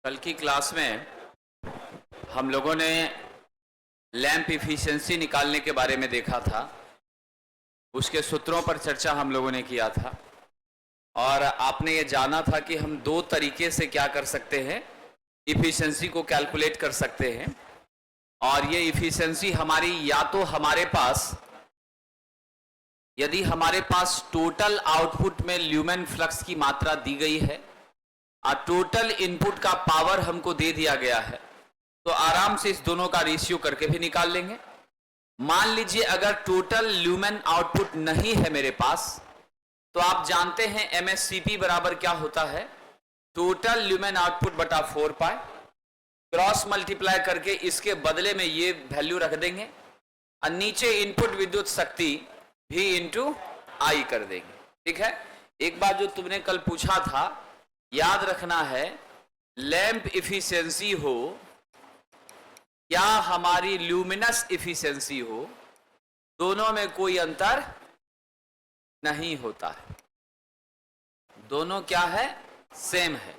कल की क्लास में हम लोगों ने लैंप इफिशिएंसी निकालने के बारे में देखा था। उसके सूत्रों पर चर्चा हम लोगों ने किया था और आपने ये जाना था कि हम दो तरीके से क्या कर सकते हैं, इफिशिएंसी को कैलकुलेट कर सकते हैं। और ये इफिशिएंसी हमारी या तो यदि हमारे पास टोटल आउटपुट में ल्यूमेन फ्लक्स की मात्रा दी गई है और टोटल इनपुट का पावर हमको दे दिया गया है, तो आराम से इस दोनों का रेशियो करके भी निकाल लेंगे। मान लीजिए अगर टोटल ल्यूमेन आउटपुट नहीं है मेरे पास, तो आप जानते हैं एमएससीपी बराबर क्या होता है, टोटल ल्यूमेन आउटपुट बटा 4 पाई, क्रॉस मल्टीप्लाई करके इसके बदले में ये वैल्यू रख देंगे और नीचे इनपुट विद्युत शक्ति भी इंटू आई कर देंगे। ठीक है। एक बात जो तुमने कल पूछा था याद रखना है, लैंप इफिशिएंसी हो या हमारी ल्यूमिनस इफिशिएंसी हो, दोनों में कोई अंतर नहीं होता है, दोनों क्या है, सेम है।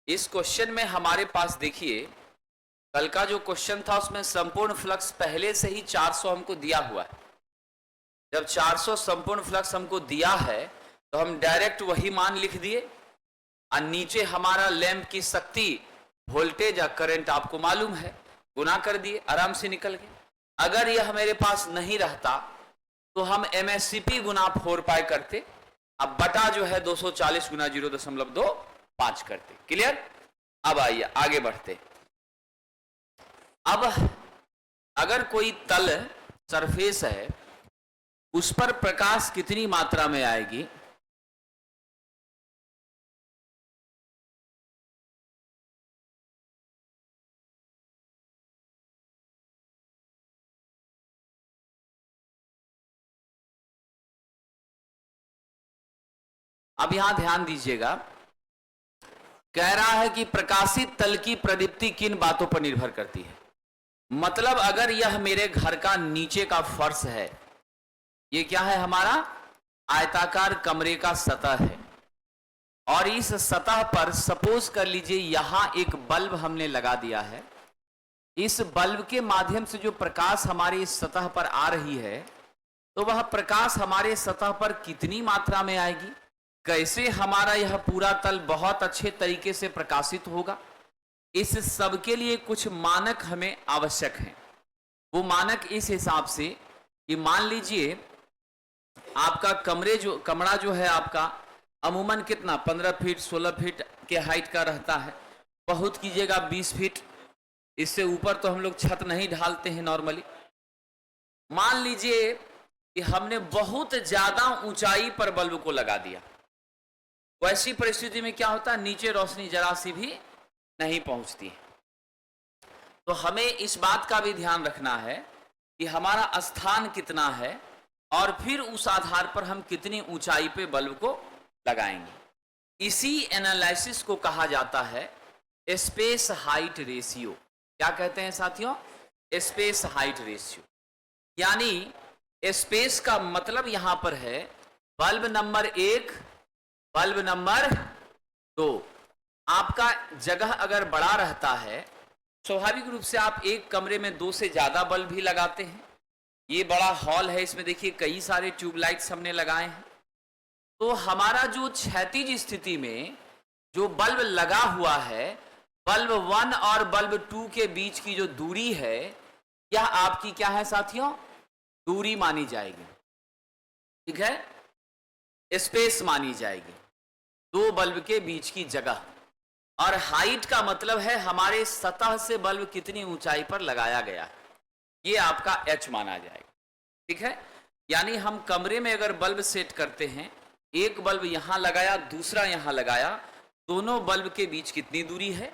इस क्वेश्चन में हमारे पास देखिए, कल का जो क्वेश्चन था उसमें संपूर्ण फ्लक्स पहले से ही 400 हमको दिया हुआ है। जब 400 संपूर्ण फ्लक्स हमको दिया है तो हम डायरेक्ट वही मान लिख दिए और नीचे हमारा लैंप की शक्ति, वोल्टेज या करंट आपको मालूम है, गुना कर दिए, आराम से निकल गए। अगर यह मेरे पास नहीं रहता तो हम एमएससीपी गुना 4 पाई करते, अब बटा जो है 240 गुना 0.25 करते। क्लियर। अब आइए आगे बढ़ते। अब अगर कोई तल सरफेस है, उस पर प्रकाश कितनी मात्रा में आएगी, अब यहां ध्यान दीजिएगा, कह रहा है कि प्रकाशित तल की प्रदीप्ति किन बातों पर निर्भर करती है। मतलब अगर यह मेरे घर का नीचे का फर्श है, ये क्या है, हमारा आयताकार कमरे का सतह है, और इस सतह पर सपोज कर लीजिए यहां एक बल्ब हमने लगा दिया है। इस बल्ब के माध्यम से जो प्रकाश हमारे इस सतह पर आ रही है, तो वह प्रकाश हमारे सतह पर कितनी मात्रा में आएगी, कैसे हमारा यह पूरा तल बहुत अच्छे तरीके से प्रकाशित होगा, इस सब के लिए कुछ मानक हमें आवश्यक हैं। वो मानक इस हिसाब से कि मान लीजिए आपका कमरा जो है आपका अमूमन कितना 15 फीट 16 फीट के हाइट का रहता है, बहुत कीजिएगा 20 फीट, इससे ऊपर तो हम लोग छत नहीं ढालते हैं नॉर्मली। मान लीजिए कि हमने बहुत ज्यादा ऊंचाई पर बल्ब को लगा दिया, वैसी परिस्थिति में क्या होता है, नीचे रोशनी जरा सी भी नहीं पहुंचती है। तो हमें इस बात का भी ध्यान रखना है कि हमारा स्थान कितना है और फिर उस आधार पर हम कितनी ऊंचाई पे बल्ब को लगाएंगे। इसी एनालिसिस को कहा जाता है स्पेस हाइट रेशियो। क्या कहते हैं साथियों, स्पेस हाइट रेशियो। यानी स्पेस का मतलब यहां पर है बल्ब नंबर 1, बल्ब नंबर 2। आपका जगह अगर बड़ा रहता है, स्वाभाविक रूप से आप एक कमरे में 2 से ज्यादा बल्ब भी लगाते हैं। ये बड़ा हॉल है, इसमें देखिए कई सारे ट्यूबलाइट्स हमने लगाए हैं। तो हमारा जो क्षैतिज स्थिति में जो बल्ब लगा हुआ है, बल्ब 1 और बल्ब 2 के बीच की जो दूरी है, यह आपकी क्या है साथियों, दूरी मानी जाएगी। ठीक है, स्पेस मानी जाएगी, 2 बल्ब के बीच की जगह। और हाइट का मतलब है हमारे सतह से बल्ब कितनी ऊंचाई पर लगाया गया है, ये आपका h माना जाएगा। ठीक है। यानी हम कमरे में अगर बल्ब सेट करते हैं, एक बल्ब यहां लगाया, दूसरा यहां लगाया, दोनों बल्ब के बीच कितनी दूरी है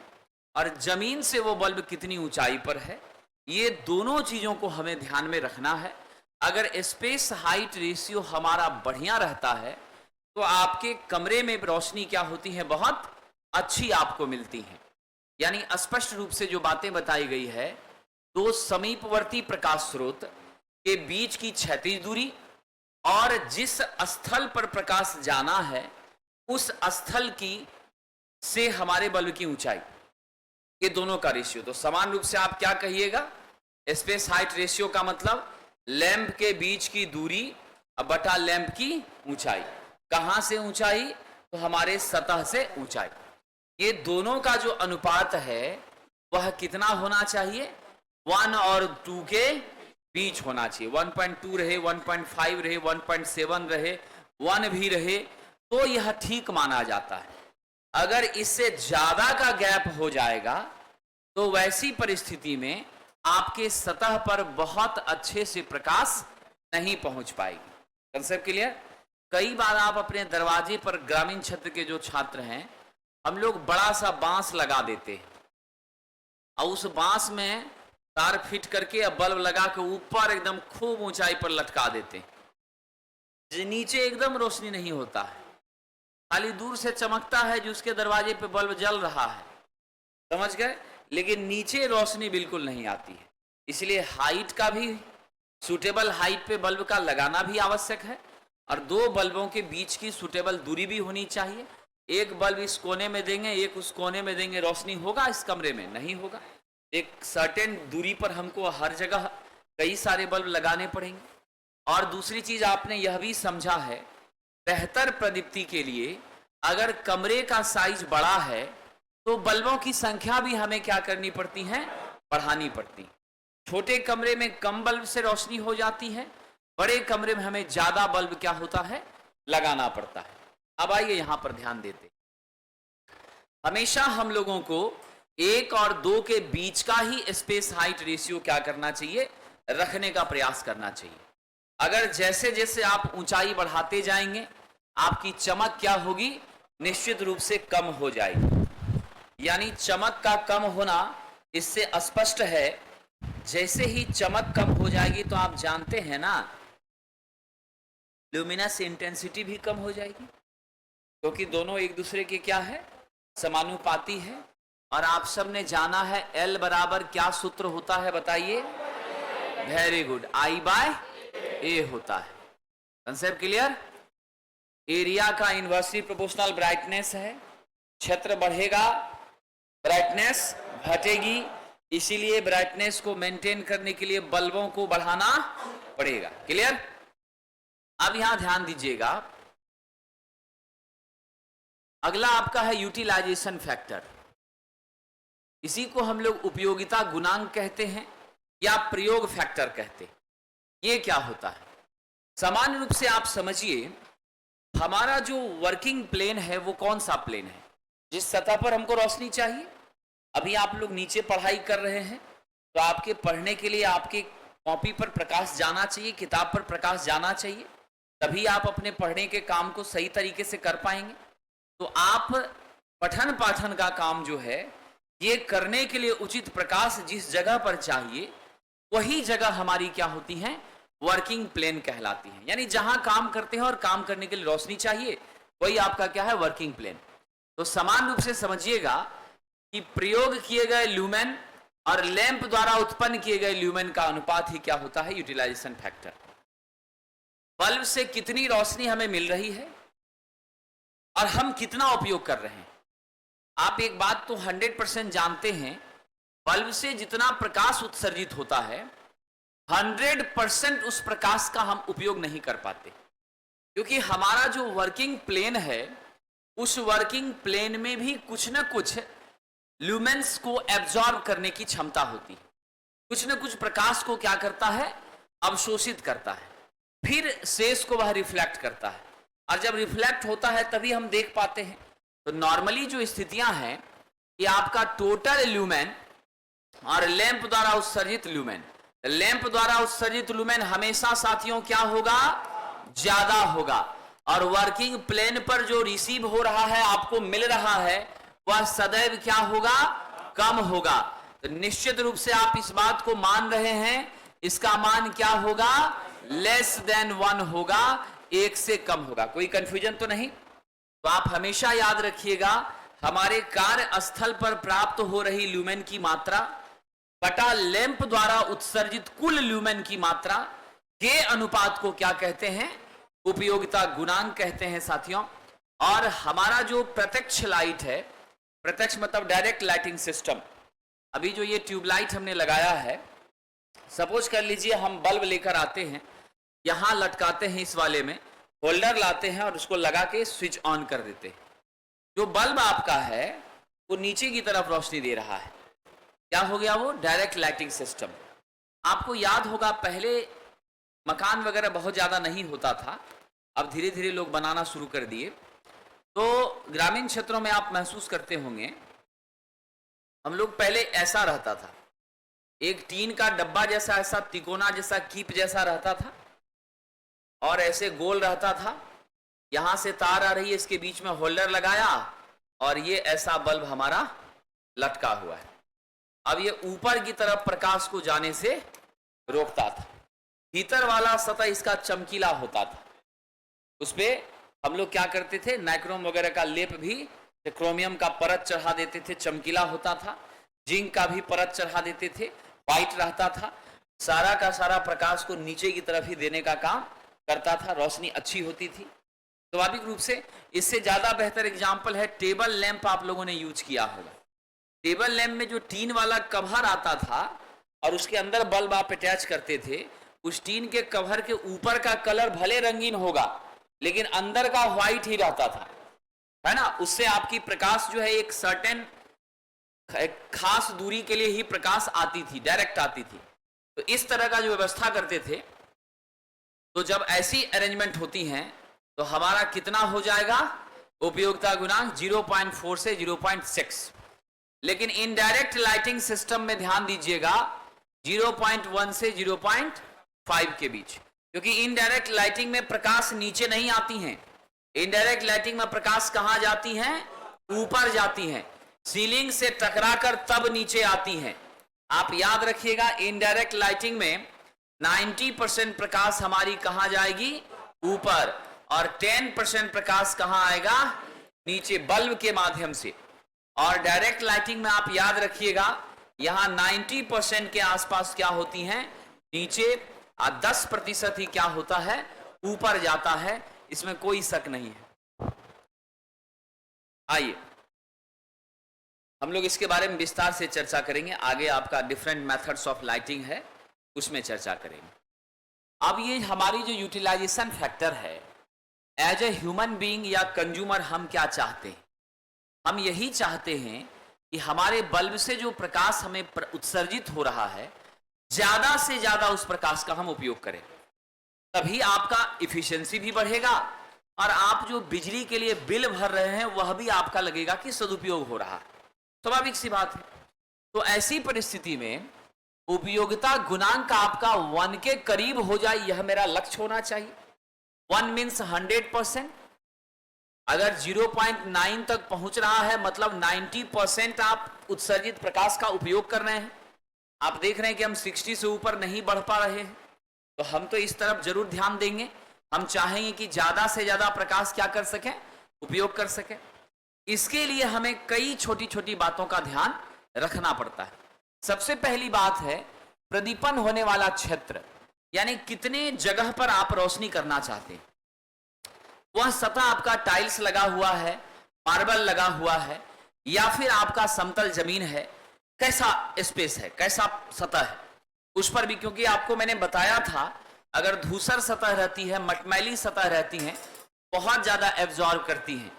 और जमीन से वो बल्ब कितनी ऊंचाई पर है, ये दोनों चीजों को हमें ध्यान में रखना है। अगर स्पेस हाइट रेशियो हमारा बढ़िया रहता है तो आपके कमरे में रोशनी क्या होती है, बहुत अच्छी आपको मिलती है। यानी स्पष्ट रूप से जो बातें बताई गई है, 2 समीपवर्ती प्रकाश स्रोत के बीच की क्षैतिज दूरी और जिस स्थल पर प्रकाश जाना है उस स्थल की से हमारे बल्ब की ऊंचाई, ये दोनों का रेशियो। तो समान रूप से आप क्या कहिएगा, स्पेस हाइट रेशियो का मतलब लैंप के बीच की दूरी बटा लैंप की ऊंचाई। कहां से ऊंचाई, तो हमारे सतह से ऊंचाई। ये दोनों का जो अनुपात है वह कितना होना चाहिए, 1 और 2 के बीच होना चाहिए। 1.2 रहे, 1.5 रहे, 1.7 रहे, 1 भी रहे तो यह ठीक माना जाता है। अगर इससे ज्यादा का गैप हो जाएगा तो वैसी परिस्थिति में आपके सतह पर बहुत अच्छे से प्रकाश नहीं पहुंच पाएगी। Concept clear. कई बार आप अपने दरवाजे पर, ग्रामीण क्षेत्र के जो छात्र हैं, हम लोग बड़ा सा बांस लगा देते हैं और उस बांस में तार फिट करके बल्ब लगा के ऊपर एकदम खूब ऊंचाई पर लटका देते हैं। नीचे एकदम रोशनी नहीं होता है, खाली दूर से चमकता है जो उसके दरवाजे पे बल्ब जल रहा है, समझ गए, लेकिन नीचे रोशनी बिल्कुल नहीं आती है। इसलिए हाइट का भी, सूटेबल हाइट पे बल्ब का लगाना भी आवश्यक है और दो बल्बों के बीच की सूटेबल दूरी भी होनी चाहिए। एक बल्ब इस कोने में देंगे, एक उस कोने में देंगे, रोशनी होगा इस कमरे में? नहीं होगा। एक सर्टेन दूरी पर हमको हर जगह कई सारे बल्ब लगाने पड़ेंगे। और दूसरी चीज आपने यह भी समझा है, बेहतर प्रदीप्ति के लिए अगर कमरे का साइज बड़ा है तो बल्बों की संख्या भी हमें क्या करनी पड़ती है, बढ़ानी पड़ती। छोटे कमरे में कम बल्ब से रोशनी हो जाती है, बड़े कमरे में हमें ज्यादा बल्ब क्या होता है, लगाना पड़ता है। अब आइए यहां पर ध्यान देते, हमेशा हम लोगों को 1 और 2 के बीच का ही स्पेस हाइट रेशियो क्या करना चाहिए, रखने का प्रयास करना चाहिए। अगर जैसे जैसे आप ऊंचाई बढ़ाते जाएंगे आपकी चमक क्या होगी, निश्चित रूप से कम हो जाएगी। यानी चमक का कम होना इससे स्पष्ट है, जैसे ही चमक कम हो जाएगी तो आप जानते हैं ना, ल्यूमिनस इंटेंसिटी भी कम हो जाएगी, क्योंकि दोनों एक दूसरे के क्या है, समानुपाती है। और आप सब ने जाना है L बराबर क्या सूत्र होता है, बताइए। वेरी गुड, I/A होता है। Concept clear. एरिया का इनवर्सली प्रोपोर्शनल ब्राइटनेस है, क्षेत्र बढ़ेगा ब्राइटनेस घटेगी, इसीलिए ब्राइटनेस को मेंटेन करने के लिए बल्बों को बढ़ाना पड़ेगा। क्लियर। अब यहां ध्यान दीजिएगा, अगला आपका है यूटिलाइजेशन फैक्टर। इसी को हम लोग उपयोगिता गुणांक कहते हैं या प्रयोग फैक्टर कहते हैं। ये क्या होता है, सामान्य रूप से आप समझिए, हमारा जो वर्किंग प्लेन है वो कौन सा प्लेन है, जिस सतह पर हमको रोशनी चाहिए। अभी आप लोग नीचे पढ़ाई कर रहे हैं तो आपके पढ़ने के लिए आपके कॉपी पर प्रकाश जाना चाहिए, किताब पर प्रकाश जाना चाहिए, तभी आप अपने पढ़ने के काम को सही तरीके से कर पाएंगे। तो आप पठन पाठन का काम जो है ये करने के लिए उचित प्रकाश जिस जगह पर चाहिए वही जगह हमारी क्या होती है, वर्किंग प्लेन कहलाती है। यानी जहां काम करते हैं और काम करने के लिए रोशनी चाहिए वही आपका क्या है, वर्किंग प्लेन। तो समान रूप से समझिएगा कि प्रयोग किए गए ल्यूमेन और लैंप द्वारा उत्पन्न किए गए ल्यूमेन का अनुपात ही क्या होता है, यूटिलाइजेशन फैक्टर। बल्ब से कितनी रोशनी हमें मिल रही है और हम कितना उपयोग कर रहे हैं। आप एक बात तो 100% जानते हैं, बल्ब से जितना प्रकाश उत्सर्जित होता है 100% उस प्रकाश का हम उपयोग नहीं कर पाते, क्योंकि हमारा जो वर्किंग प्लेन है उस वर्किंग प्लेन में भी कुछ न कुछ ल्यूमेंस को एब्जॉर्ब करने की क्षमता होती है। कुछ न कुछ प्रकाश को क्या करता है, अवशोषित करता है, फिर शेष को वह रिफ्लेक्ट करता है, और जब रिफ्लेक्ट होता है तभी हम देख पाते हैं। तो नॉर्मली जो स्थितियां हैं कि आपका टोटल ल्यूमेन और लैंप द्वारा उत्सर्जित ल्यूमेन, लैंप द्वारा उत्सर्जित ल्यूमेन हमेशा साथियों क्या होगा, ज्यादा होगा, और वर्किंग प्लेन पर जो रिसीव हो रहा है, आपको मिल रहा है, वह सदैव क्या होगा, कम होगा। तो निश्चित रूप से आप इस बात को मान रहे हैं, इसका मान क्या होगा, लेस देन 1 होगा, 1 से कम होगा। कोई कंफ्यूजन तो नहीं। तो आप हमेशा याद रखिएगा, हमारे कार्य स्थल पर प्राप्त हो रही ल्यूमेन की मात्रा बटा लैंप द्वारा उत्सर्जित कुल ल्यूमेन की मात्रा के अनुपात को क्या कहते हैं, उपयोगिता गुणांक कहते हैं साथियों। और हमारा जो प्रत्यक्ष लाइट है, प्रत्यक्ष मतलब डायरेक्ट लाइटिंग सिस्टम, अभी जो ये ट्यूबलाइट हमने लगाया है, सपोज कर लीजिए हम बल्ब लेकर आते हैं, यहां लटकाते हैं, इस वाले में होल्डर लाते हैं और उसको लगा के स्विच ऑन कर देते हैं। जो बल्ब आपका है वो नीचे की तरफ रोशनी दे रहा है। क्या हो गया? वो डायरेक्ट लाइटिंग सिस्टम। आपको याद होगा पहले मकान वगैरह बहुत ज़्यादा नहीं होता था, अब धीरे धीरे लोग बनाना शुरू कर दिए। तो ग्रामीण क्षेत्रों में आप महसूस करते होंगे, हम लोग पहले ऐसा रहता था, एक टीन का डब्बा जैसा, ऐसा तिकोना जैसा, कीप जैसा रहता था और ऐसे गोल रहता था। यहां से तार आ रही है, इसके बीच में होल्डर लगाया और ये ऐसा बल्ब हमारा लटका हुआ है। अब ये ऊपर की तरफ प्रकाश को जाने से रोकता था। भीतर वाला सतह इसका चमकीला होता था, उसपे हम लोग क्या करते थे, नाइक्रोम वगैरह का लेप भी, क्रोमियम का परत चढ़ा देते थे, चमकीला होता था। जिंक का भी परत चढ़ा देते थे, वाइट रहता था। सारा का सारा प्रकाश को नीचे की तरफ ही देने का काम करता था, रोशनी अच्छी होती थी। स्वाभाविक रूप से इससे ज्यादा बेहतर एग्जाम्पल है टेबल लैंप, आप लोगों ने यूज किया होगा। टेबल लैंप में जो टीन वाला कवर आता था और उसके अंदर बल्ब आप अटैच करते थे, उस टीन के कवर के ऊपर का कलर भले रंगीन होगा लेकिन अंदर का व्हाइट ही रहता था, है ना। उससे आपकी प्रकाश जो है एक सर्टेन खास दूरी के लिए ही प्रकाश आती थी, डायरेक्ट आती थी। तो इस तरह का जो व्यवस्था करते थे, तो जब ऐसी अरेंजमेंट होती हैं तो हमारा कितना हो जाएगा उपयोगिता गुणांक 0.4 से 0.6। लेकिन इनडायरेक्ट लाइटिंग सिस्टम में ध्यान दीजिएगा 0.1 से 0.5 के बीच, क्योंकि इनडायरेक्ट लाइटिंग में प्रकाश नीचे नहीं आती हैं। इनडायरेक्ट लाइटिंग में प्रकाश कहां जाती हैं? ऊपर जाती हैं, सीलिंग से टकराकर तब नीचे आती हैं। आप याद रखिएगा, इनडायरेक्ट लाइटिंग में 90% प्रकाश हमारी कहां जाएगी? ऊपर, और 10% प्रकाश कहां आएगा? नीचे, बल्ब के माध्यम से। और डायरेक्ट लाइटिंग में आप याद रखिएगा यहां 90% के आसपास क्या होती हैं? नीचे, और 10% ही क्या होता है? ऊपर जाता है। इसमें कोई शक नहीं है। आइए हम लोग इसके बारे में विस्तार से चर्चा करेंगे। आगे आपका डिफरेंट मेथड्स ऑफ लाइटिंग है, उसमें चर्चा करेंगे। अब ये हमारी जो यूटिलाइजेशन फैक्टर है, एज ए ह्यूमन बीइंग या कंज्यूमर हम क्या चाहते हैं? हम यही चाहते हैं कि हमारे बल्ब से जो प्रकाश हमें उत्सर्जित हो रहा है, ज्यादा से ज्यादा उस प्रकाश का हम उपयोग करें। तभी आपका इफिशिएंसी भी बढ़ेगा और आप जो बिजली के लिए बिल भर रहे हैं वह भी आपका लगेगा कि सदुपयोग हो रहा है। स्वाभाविक सी बात है। तो ऐसी परिस्थिति में उपयोगिता गुणांक आपका 1 के करीब हो जाए, यह मेरा लक्ष्य होना चाहिए। 1 मीन्स 100%। अगर 0.9 तक पहुंच रहा है मतलब 90% आप उत्सर्जित प्रकाश का उपयोग कर रहे हैं। आप देख रहे हैं कि हम 60 से ऊपर नहीं बढ़ पा रहे हैं, तो हम तो इस तरफ जरूर ध्यान देंगे। हम चाहेंगे कि ज्यादा से ज्यादा प्रकाश क्या कर सकें? उपयोग कर सकें। इसके लिए हमें कई छोटी छोटी बातों का ध्यान रखना पड़ता है। सबसे पहली बात है प्रदीपन होने वाला क्षेत्र, यानी कितने जगह पर आप रोशनी करना चाहते हैं। वह सतह आपका टाइल्स लगा हुआ है, मार्बल लगा हुआ है, या फिर आपका समतल जमीन है, कैसा स्पेस है, कैसा सतह है, उस पर भी। क्योंकि आपको मैंने बताया था अगर धूसर सतह रहती है, मटमैली सतह रहती है, बहुत ज्यादा एब्जॉर्ब करती हैं,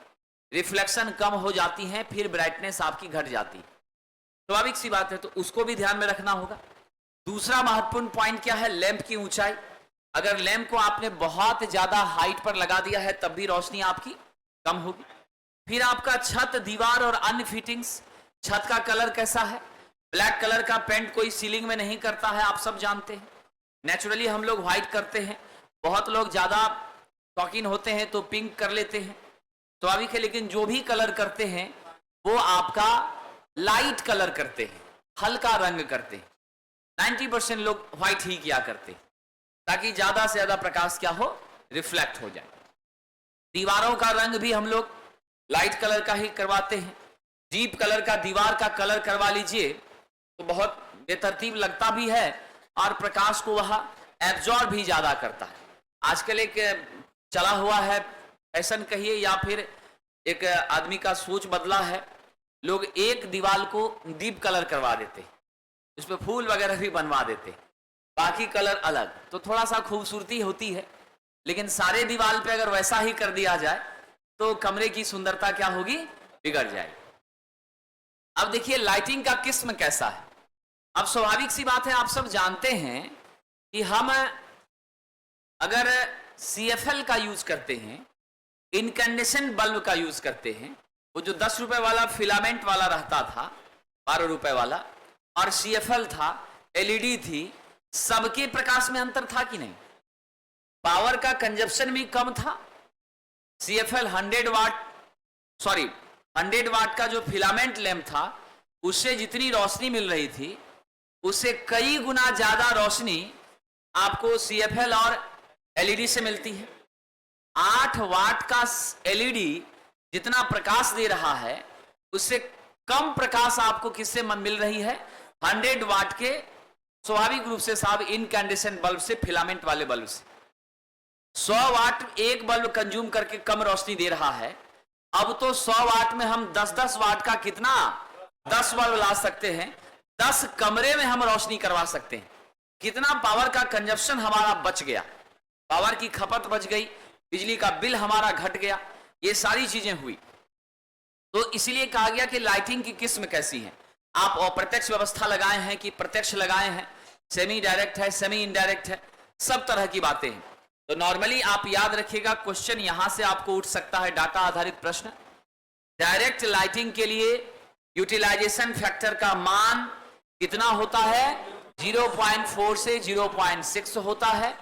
रिफ्लेक्शन कम हो जाती है, फिर ब्राइटनेस आपकी घट जाती है। स्वाभाविक सी बात है, तो उसको भी ध्यान में रखना होगा। दूसरा महत्वपूर्ण पॉइंट क्या है? लैंप की ऊंचाई। अगर लैंप को आपने बहुत ज्यादा हाइट पर लगा दिया है तब भी रोशनी आपकी कम होगी। फिर आपका छत, दीवार और अन्य फिटिंग्स, छत का कलर कैसा है? ब्लैक कलर का पेंट कोई सीलिंग में नहीं करता है, आप सब जानते हैं। नेचुरली हम लोग व्हाइट करते हैं, बहुत लोग ज्यादा शौकीन होते हैं तो पिंक कर लेते हैं, स्वाभाविक है। लेकिन जो भी कलर करते हैं वो आपका लाइट कलर करते हैं, हल्का रंग करते हैं। 90% लोग व्हाइट ही किया करते हैं ताकि ज्यादा से ज्यादा प्रकाश क्या हो? रिफ्लेक्ट हो जाए। दीवारों का रंग भी हम लोग लाइट कलर का ही करवाते हैं। डीप कलर का दीवार का कलर करवा लीजिए तो बहुत बेतरतीब लगता भी है और प्रकाश को वह एब्जॉर्ब भी ज्यादा करता है। आजकल एक चला हुआ है फैशन कहिए या फिर एक आदमी का सोच बदला है लोग एक दीवार को डीप कलर करवा देते, उसमें फूल वगैरह भी बनवा देते, बाकी कलर अलग, तो थोड़ा सा खूबसूरती होती है। लेकिन सारे दीवार पे अगर वैसा ही कर दिया जाए तो कमरे की सुंदरता क्या होगी, बिगड़ जाएगी। अब देखिए लाइटिंग का किस्म कैसा है। अब स्वाभाविक सी बात है, आप सब जानते हैं कि हम अगर CFL का यूज करते हैं, इनकैंडेसेंट बल्ब का यूज करते हैं, वो जो 10 रुपए वाला फिलामेंट वाला रहता था, 12 रुपए वाला, और CFL था, LED थी, सबके प्रकाश में अंतर था कि नहीं? पावर का कंजप्शन भी कम था। CFL 100 वाट का जो फिलामेंट लैंप था, उससे जितनी रोशनी मिल रही थी उससे कई गुना ज्यादा रोशनी आपको CFL और LED से मिलती है। 8 वाट का LED जितना प्रकाश दे रहा है उससे कम प्रकाश आपको किससे मिल रही है? 100 वाट के स्वाभाविक रूप से साहब इनकैंडेसेंट बल्ब से, फिलामेंट वाले बल्ब से। 100 वाट एक बल्ब कंज्यूम करके कम रोशनी दे रहा है। अब तो 100 वाट में हम 10-10 वाट का कितना 10 बल्ब ला सकते हैं, 10 कमरे में हम रोशनी करवा सकते हैं। कितना पावर का कंजप्शन हमारा बच गया, पावर की खपत बच गई, बिजली का बिल हमारा घट गया, ये सारी चीजें हुई। तो इसलिए कहा गया कि लाइटिंग की किस्म कैसी है। आप अप्रत्यक्ष व्यवस्था लगाए हैं कि प्रत्यक्ष लगाए हैं, सेमी डायरेक्ट है, सेमी इनडायरेक्ट है, सब तरह की बातें हैं। तो नॉर्मली आप याद रखिएगा, क्वेश्चन यहां से आपको उठ सकता है, डाटा आधारित प्रश्न। डायरेक्ट लाइटिंग के लिए यूटिलाइजेशन फैक्टर का मान कितना होता है? 0.4 से 0.6 होता है।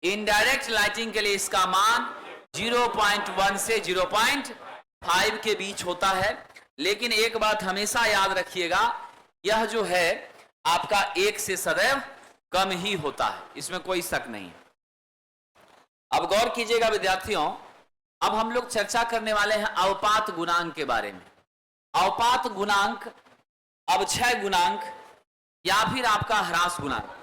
इनडायरेक्ट लाइटिंग के लिए इसका मान 0.1 से 0.5 के बीच होता है। लेकिन एक बात हमेशा याद रखिएगा, यह जो है आपका 1 से सदैव कम ही होता है, इसमें कोई शक नहीं। अब गौर कीजिएगा विद्यार्थियों, अब हम लोग चर्चा करने वाले हैं अवपात गुणांक के बारे में। अवपात गुणांक, अवक्षय गुणांक या फिर आपका ह्रास गुणांक।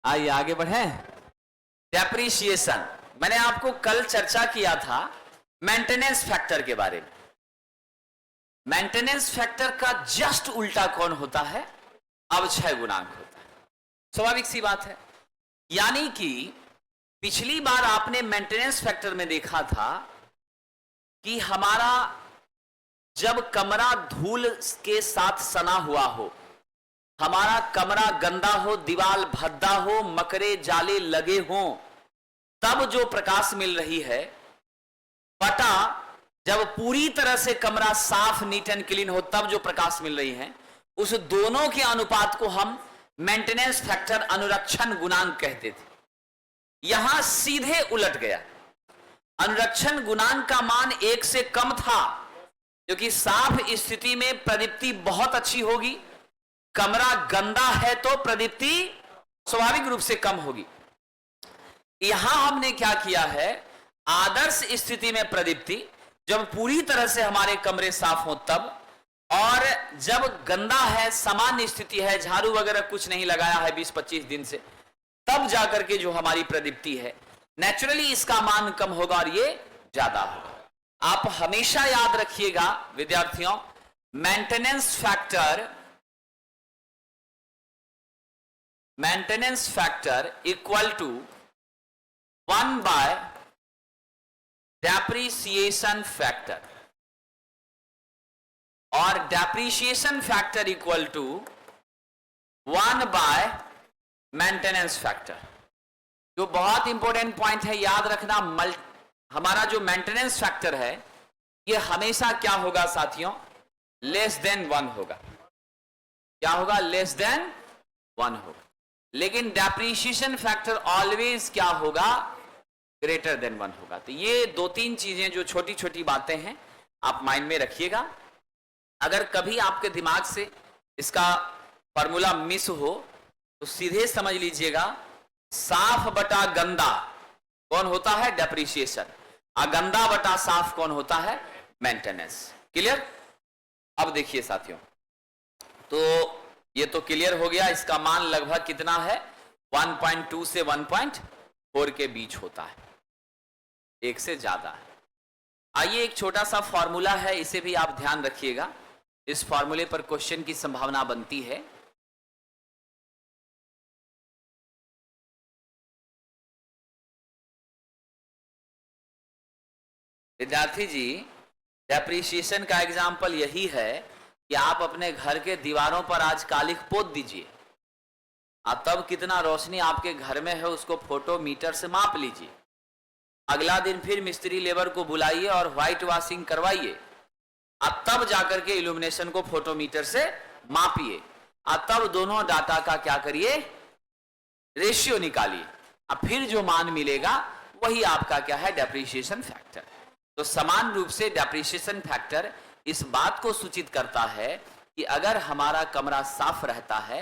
आइए आगे बढ़े। डेप्रिसिएशन, मैंने आपको कल चर्चा किया था मेंटेनेंस फैक्टर के बारे में। मेंटेनेंस फैक्टर का जस्ट उल्टा कौन होता है? अवक्षय गुणांक होता है। स्वाभाविक सी बात है। यानी कि पिछली बार आपने मेंटेनेंस फैक्टर में देखा था कि हमारा जब कमरा धूल के साथ सना हुआ हो, हमारा कमरा गंदा हो, दीवार भद्दा हो, मकरे जाले लगे हों, तब जो प्रकाश मिल रही है, पटा जब पूरी तरह से कमरा साफ नीट एंड क्लीन हो तब जो प्रकाश मिल रही है, उस दोनों के अनुपात को हम मेंटेनेंस फैक्टर, अनुरक्षण गुणांक कहते थे। यहां सीधे उलट गया। अनुरक्षण गुणांक का मान 1 से कम था, क्योंकि साफ स्थिति में प्रदीप्ति बहुत अच्छी होगी, कमरा गंदा है तो प्रदीप्ति स्वाभाविक रूप से कम होगी। यहां हमने क्या किया है, आदर्श स्थिति में प्रदीप्ति जब पूरी तरह से हमारे कमरे साफ हो तब, और जब गंदा है, सामान्य स्थिति है, झाड़ू वगैरह कुछ नहीं लगाया है 20-25 दिन से, तब जाकर के जो हमारी प्रदीप्ति है, नेचुरली इसका मान कम होगा और ये ज्यादा होगा। आप हमेशा याद रखिएगा विद्यार्थियों, maintenance factor equal to 1 by depreciation factor, और depreciation factor equal to 1 by maintenance factor. जो बहुत इंपॉर्टेंट पॉइंट है याद रखना, हमारा जो मेंटेनेंस फैक्टर है ये हमेशा क्या होगा साथियों? लेस देन 1 होगा। क्या होगा? लेस देन 1 होगा। लेकिन डेप्रिसिएशन फैक्टर ऑलवेज क्या होगा? ग्रेटर देन 1 होगा। तो ये 2-3 चीजें जो छोटी छोटी बातें हैं, आप माइंड में रखिएगा। अगर कभी आपके दिमाग से इसका फॉर्मूला मिस हो तो सीधे समझ लीजिएगा, साफ बटा गंदा कौन होता है? डेप्रिसिएशन। गंदा बटा साफ कौन होता है? मेंटेनेंस। क्लियर? अब देखिए साथियों, तो ये तो क्लियर हो गया, इसका मान लगभग कितना है? 1.2 से 1.4 के बीच होता है, एक से ज्यादा है। आइए एक छोटा सा फॉर्मूला है, इसे भी आप ध्यान रखिएगा, इस फॉर्मूले पर क्वेश्चन की संभावना बनती है। विद्यार्थी जी, डेप्रिसिएशन का एग्जाम्पल यही है कि आप अपने घर के दीवारों पर आज कालिख पोत दीजिए, आप तब कितना रोशनी आपके घर में है उसको फोटोमीटर से माप लीजिए। अगला दिन फिर मिस्त्री लेबर को बुलाइए और व्हाइट वॉशिंग करवाइए, आप तब जाकर के इल्यूमिनेशन को फोटोमीटर से मापिए, आप तब दोनों डाटा का क्या करिए? रेशियो निकालिए। अब फिर जो मान मिलेगा वही आपका क्या है? Depreciation factor. तो समान रूप से डेप्रिसिएशन फैक्टर इस बात को सूचित करता है कि अगर हमारा कमरा साफ रहता है,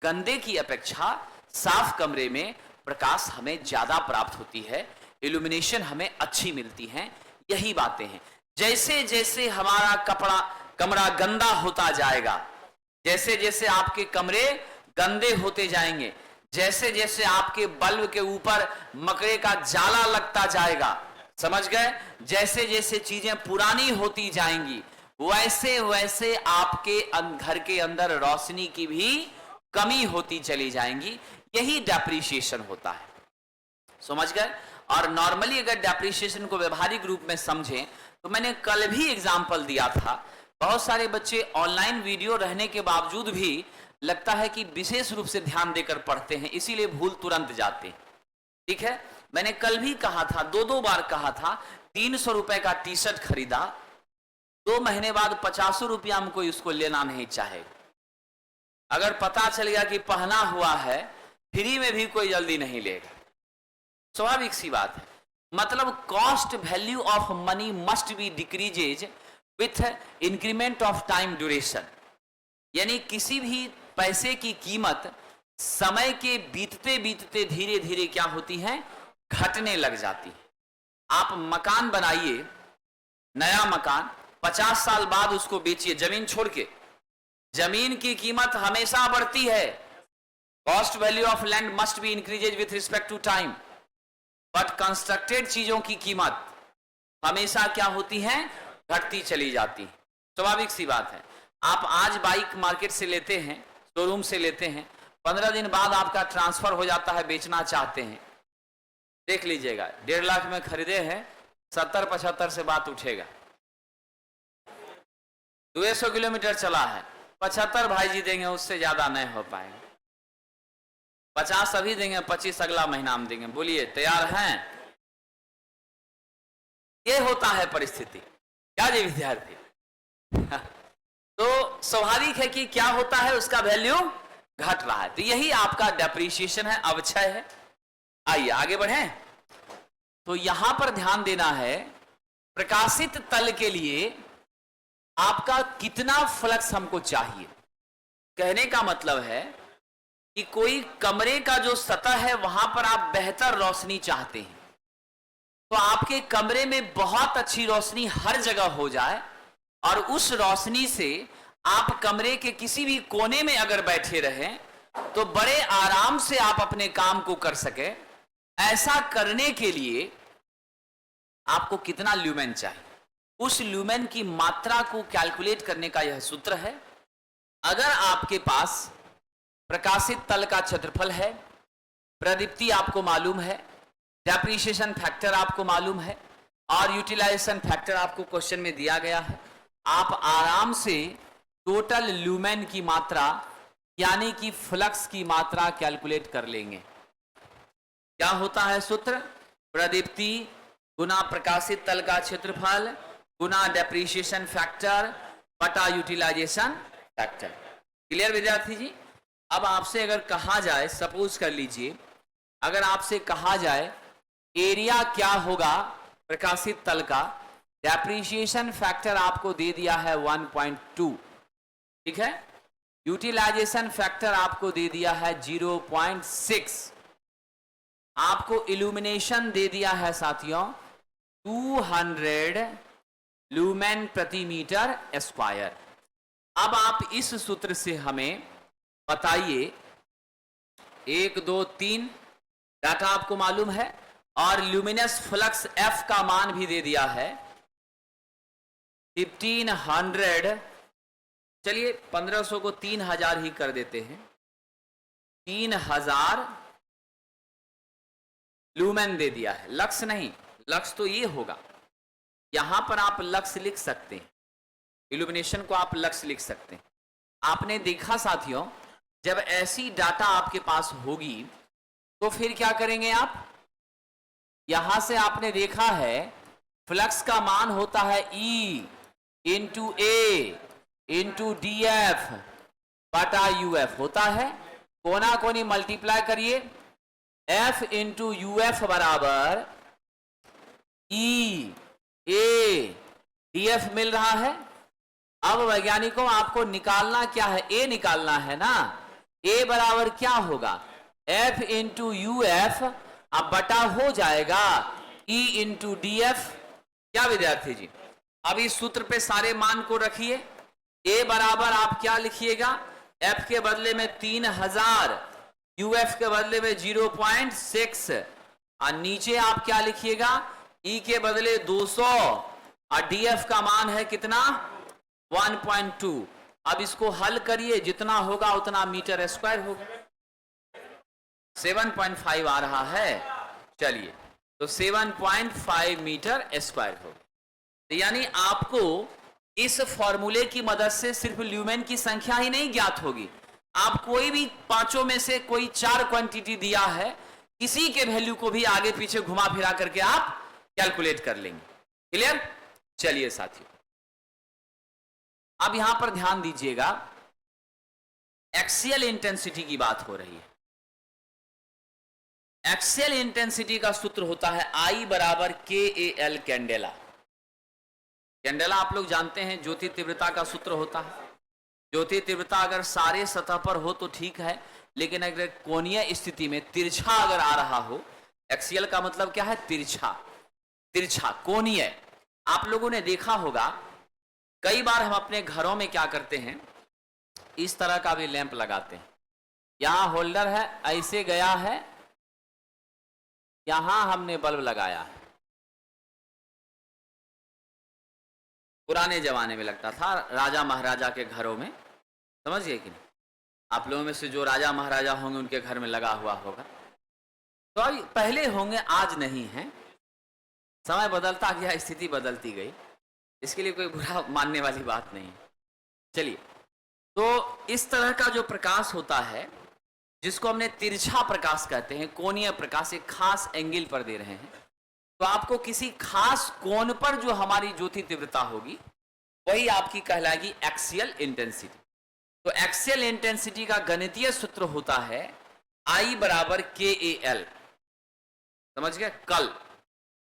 गंदे की अपेक्षा साफ कमरे में प्रकाश हमें ज्यादा प्राप्त होती है, इल्यूमिनेशन हमें अच्छी मिलती है। यही बातें हैं। जैसे जैसे हमारा कमरा गंदा होता जाएगा, जैसे जैसे आपके कमरे गंदे होते जाएंगे, जैसे जैसे आपके बल्ब के ऊपर मकड़े का जाला लगता जाएगा, समझ गए? जैसे जैसे चीजें पुरानी होती जाएंगी, वैसे वैसे आपके घर के अंदर रोशनी की भी कमी होती चली जाएंगी। यही डेप्रिसिएशन होता है, समझ गए? और नॉर्मली अगर डेप्रिसिएशन को व्यवहारिक रूप में समझें तो मैंने कल भी एग्जाम्पल दिया था, बहुत सारे बच्चे ऑनलाइन वीडियो रहने के बावजूद भी लगता है कि विशेष रूप से ध्यान देकर पढ़ते हैं, इसीलिए भूल तुरंत जाते हैं। ठीक है, मैंने कल भी कहा था, दो बार कहा था, 300 रुपए का टी शर्ट खरीदा, 2 महीने बाद 50 रुपया में कोई उसको लेना नहीं चाहे। अगर पता चल गया कि पहना हुआ है, फ्री में भी कोई जल्दी नहीं लेगा। स्वाभाविक सी बात है। मतलब cost value of money must be decreases with increment of time duration, यानी किसी भी पैसे की कीमत समय के बीतते बीतते धीरे धीरे क्या होती है? घटने लग जाती है। आप मकान बनाइए, नया मकान, 50 साल बाद उसको बेचिए जमीन छोड़ के, जमीन की कीमत हमेशा बढ़ती है। Cost value of land must be increases with respect to time, but constructed चीजों की कीमत हमेशा क्या होती है? घटती चली जाती है। स्वाभाविक सी बात है। आप आज बाइक मार्केट से लेते हैं, शोरूम से लेते हैं, 15 दिन बाद आपका ट्रांसफर हो जाता है, बेचना चाहते हैं, देख लीजिएगा 1.5 लाख में खरीदे हैं, 70-75 से बात उठेगा। 200 किलोमीटर चला है, 75 भाई जी देंगे, उससे ज्यादा नहीं हो पाएगा। 50 अभी देंगे, 25 अगला महीना में देंगे। बोलिए तैयार हैं? ये होता है परिस्थिति। क्या जी विद्यार्थी? तो स्वाभाविक है कि क्या होता है? उसका वैल्यू घट रहा है। तो यही आपका डेप्रिसिएशन है, अवक्षय है। आइए आगे बढ़ें। तो यहां पर ध्यान देना है, प्रकाशित तल के लिए आपका कितना फ्लक्स हमको चाहिए। कहने का मतलब है कि कोई कमरे का जो सतह है वहां पर आप बेहतर रोशनी चाहते हैं, तो आपके कमरे में बहुत अच्छी रोशनी हर जगह हो जाए और उस रोशनी से आप कमरे के किसी भी कोने में अगर बैठे रहें तो बड़े आराम से आप अपने काम को कर सके। ऐसा करने के लिए आपको कितना ल्यूमेन चाहिए, उस ल्यूमेन की मात्रा को कैलकुलेट करने का यह सूत्र है। अगर आपके पास प्रकाशित तल का क्षेत्रफल है, प्रदीप्ति आपको मालूम है, डेप्रिसिएशन फैक्टर आपको मालूम है और यूटिलाइजेशन फैक्टर आपको क्वेश्चन में दिया गया है, आप आराम से टोटल ल्यूमेन की मात्रा यानी कि फ्लक्स की मात्रा कैलकुलेट कर लेंगे। क्या होता है सूत्र? प्रदीप्ति गुना प्रकाशित तल का क्षेत्रफल गुना डेप्रिसिएशन फैक्टर बटा यूटिलाइजेशन फैक्टर। क्लियर विद्यार्थी जी? अब आपसे अगर कहा जाए, सपोज कर लीजिए, अगर आपसे कहा जाए एरिया क्या होगा प्रकाशित तल का, डेप्रीशिएशन फैक्टर आपको दे दिया है 1.2, ठीक है। यूटिलाइजेशन फैक्टर आपको दे दिया है 0.6, आपको इल्यूमिनेशन दे दिया है साथियों 200 लूमेन प्रति मीटर स्क्वायर। अब आप इस सूत्र से हमें बताइए, 1 2 3 डाटा आपको मालूम है और ल्यूमिनस फ्लक्स F का मान भी दे दिया है 1500। चलिए 1500 को 3000 ही कर देते हैं, 3000 लूमेन दे दिया है। लक्स नहीं, लक्स तो ये होगा, यहां पर आप लक्स लिख सकते हैं, इल्यूमिनेशन को आप लक्स लिख सकते हैं। आपने देखा साथियों, जब ऐसी डाटा आपके पास होगी तो फिर क्या करेंगे आप, यहां से आपने देखा है फ्लक्स का मान होता है E इंटू ए इंटू डी एफ बटा यूएफ होता है। कोना कोनी मल्टीप्लाई करिए, F इंटू यूएफ बराबर E ए डी एफ मिल रहा है। अब वैज्ञानिकों आपको निकालना क्या है, ए निकालना है ना। ए बराबर क्या होगा, F इंटू यू एफ, अब बटा हो जाएगा E इंटू डी एफ। क्या विद्यार्थी जी, अब इस सूत्र पे सारे मान को रखिए। ए बराबर आप क्या लिखिएगा, F के बदले में 3000, यूएफ के बदले में 0.6 और नीचे आप क्या लिखिएगा, E के बदले 200 और डीएफ का मान है कितना 1.2। अब इसको हल करिए, जितना होगा उतना मीटर स्क्वायर होगा। 7.5 आ रहा है, चलिए तो 7.5 मीटर स्क्वायर होगा। यानी आपको इस फॉर्मूले की मदद से सिर्फ ल्यूमेन की संख्या ही नहीं ज्ञात होगी, आप कोई भी पांचों में से कोई 4 क्वांटिटी दिया है, किसी के वैल्यू को भी आगे पीछे घुमा फिरा करके आप कैलकुलेट कर लेंगे। क्लियर? चलिए साथियों, अब यहां पर ध्यान दीजिएगा, एक्सियल इंटेंसिटी की बात हो रही है। एक्सियल इंटेंसिटी का सूत्र होता है I बराबर KAL कैंडेला। कैंडेला आप लोग जानते हैं ज्योति तीव्रता का सूत्र होता है। ज्योति तीव्रता अगर सारे सतह पर हो तो ठीक है, लेकिन अगर कोणीय स्थिति में तिरछा अगर आ रहा हो, एक्सियल का मतलब क्या है, तिरछा, तिरछा कोणीय। आप लोगों ने देखा होगा कई बार हम अपने घरों में क्या करते हैं, इस तरह का भी लैंप लगाते हैं। यहां होल्डर है, ऐसे गया है, यहां हमने बल्ब लगाया है। पुराने जमाने में लगता था राजा महाराजा के घरों में, समझिए कि नहीं, आप लोगों में से जो राजा महाराजा होंगे उनके घर में लगा हुआ होगा। तो पहले होंगे, आज नहीं है, समय बदलता गया, स्थिति बदलती गई, इसके लिए कोई बुरा मानने वाली बात नहीं है। चलिए, तो इस तरह का जो प्रकाश होता है जिसको हमने तिरछा प्रकाश कहते हैं, कोणीय प्रकाश, एक खास एंगल पर दे रहे हैं, तो आपको किसी खास कोण पर जो हमारी ज्योति तीव्रता होगी वही आपकी कहलाएगी एक्सियल इंटेंसिटी। तो एक्सियल इंटेंसिटी का गणितीय सूत्र होता है I बराबर KAL। समझ गए? कल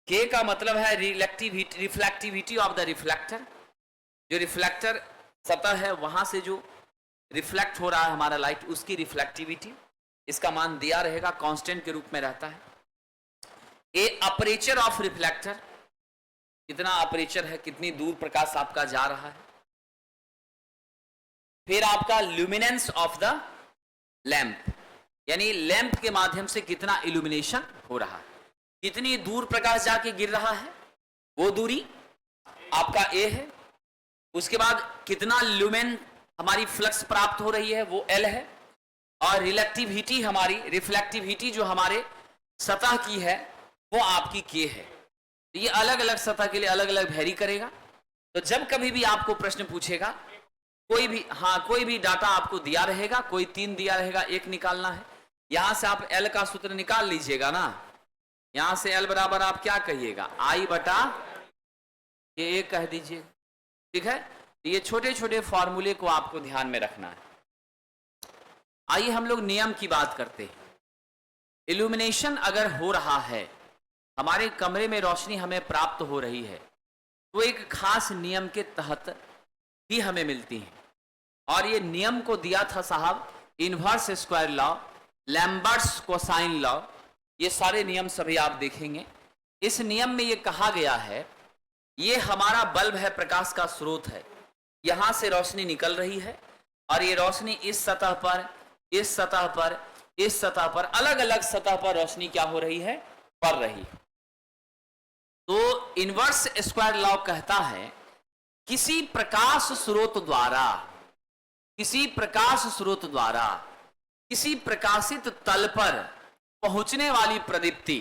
K का मतलब है रिफ्लेक्टिविटी ऑफ द रिफ्लेक्टर। जो रिफ्लेक्टर सतह है वहां से जो रिफ्लेक्ट हो रहा है हमारा लाइट, उसकी रिफ्लेक्टिविटी, इसका मान दिया रहेगा, कांस्टेंट के रूप में रहता है। ए अपर्चर ऑफ रिफ्लेक्टर, कितना अपर्चर है, कितनी दूर प्रकाश आपका जा रहा है। फिर आपका ल्यूमिनेंस ऑफ द लैंप, यानी लैंप के माध्यम से कितना इल्यूमिनेशन हो रहा है, कितनी दूर प्रकाश जाके गिर रहा है, वो दूरी आपका ए है। उसके बाद कितना ल्यूमेन हमारी फ्लक्स प्राप्त हो रही है, वो एल है। और रिलेक्टिविटी, हमारी रिफ्लेक्टिविटी जो हमारे सतह की है, वो आपकी के है। ये अलग अलग सतह के लिए अलग अलग वेरी करेगा। तो जब कभी भी आपको प्रश्न पूछेगा, कोई भी डाटा आपको दिया रहेगा, कोई 3 दिया रहेगा, एक निकालना है, यहां से आप एल का सूत्र निकाल लीजिएगा ना। यहां से एल बराबर आप क्या कहिएगा, I बटा ये कह दीजिएगा, ठीक है। ये छोटे छोटे फॉर्मूले को आपको ध्यान में रखना है। आइए हम लोग नियम की बात करते हैं। इल्यूमिनेशन अगर हो रहा है, हमारे कमरे में रोशनी हमें प्राप्त हो रही है, तो एक खास नियम के तहत ही हमें मिलती हैं। और ये नियम को दिया था साहब inverse square law, Lambert's cosine law, ये सारे नियम सभी आप देखेंगे। इस नियम में ये कहा गया है, ये हमारा बल्ब है, प्रकाश का स्रोत है, यहां से रोशनी निकल रही है और ये रोशनी इस सतह पर, इस सतह पर, इस सतह पर, अलग अलग सतह पर रोशनी क्या हो रही है, पड़ रही है। तो इनवर्स स्क्वायर लॉ कहता है किसी प्रकाश स्रोत द्वारा, किसी प्रकाश स्रोत द्वारा किसी प्रकाशित तल पर पहुंचने वाली प्रदीप्ति,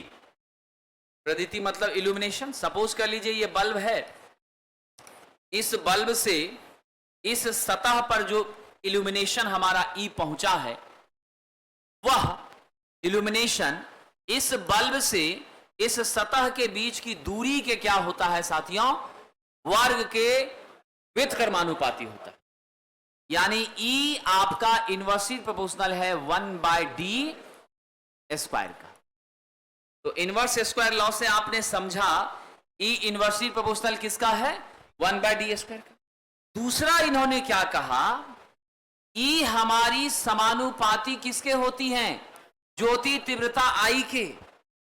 प्रदीप्ति मतलब इल्यूमिनेशन। सपोज कर लीजिए ये बल्ब है, इस बल्ब से इस सतह पर जो इल्यूमिनेशन हमारा ई पहुंचा है, वह इल्यूमिनेशन इस बल्ब से इस सतह के बीच की दूरी के क्या होता है साथियों, वर्ग के व्युत्क्रमानुपाती होता है। यानी ई आपका इनवर्सली प्रोपोर्शनल है 1/d स्क्वायर का। तो इनवर्स स्क्वायर लॉ से आपने समझा ई इनवर्सली प्रोपोर्शनल किसका है, 1/d स्क्वायर का। दूसरा इन्होंने क्या कहा, ई हमारी समानुपाती किसके होती हैं, ज्योति तीव्रता आई के।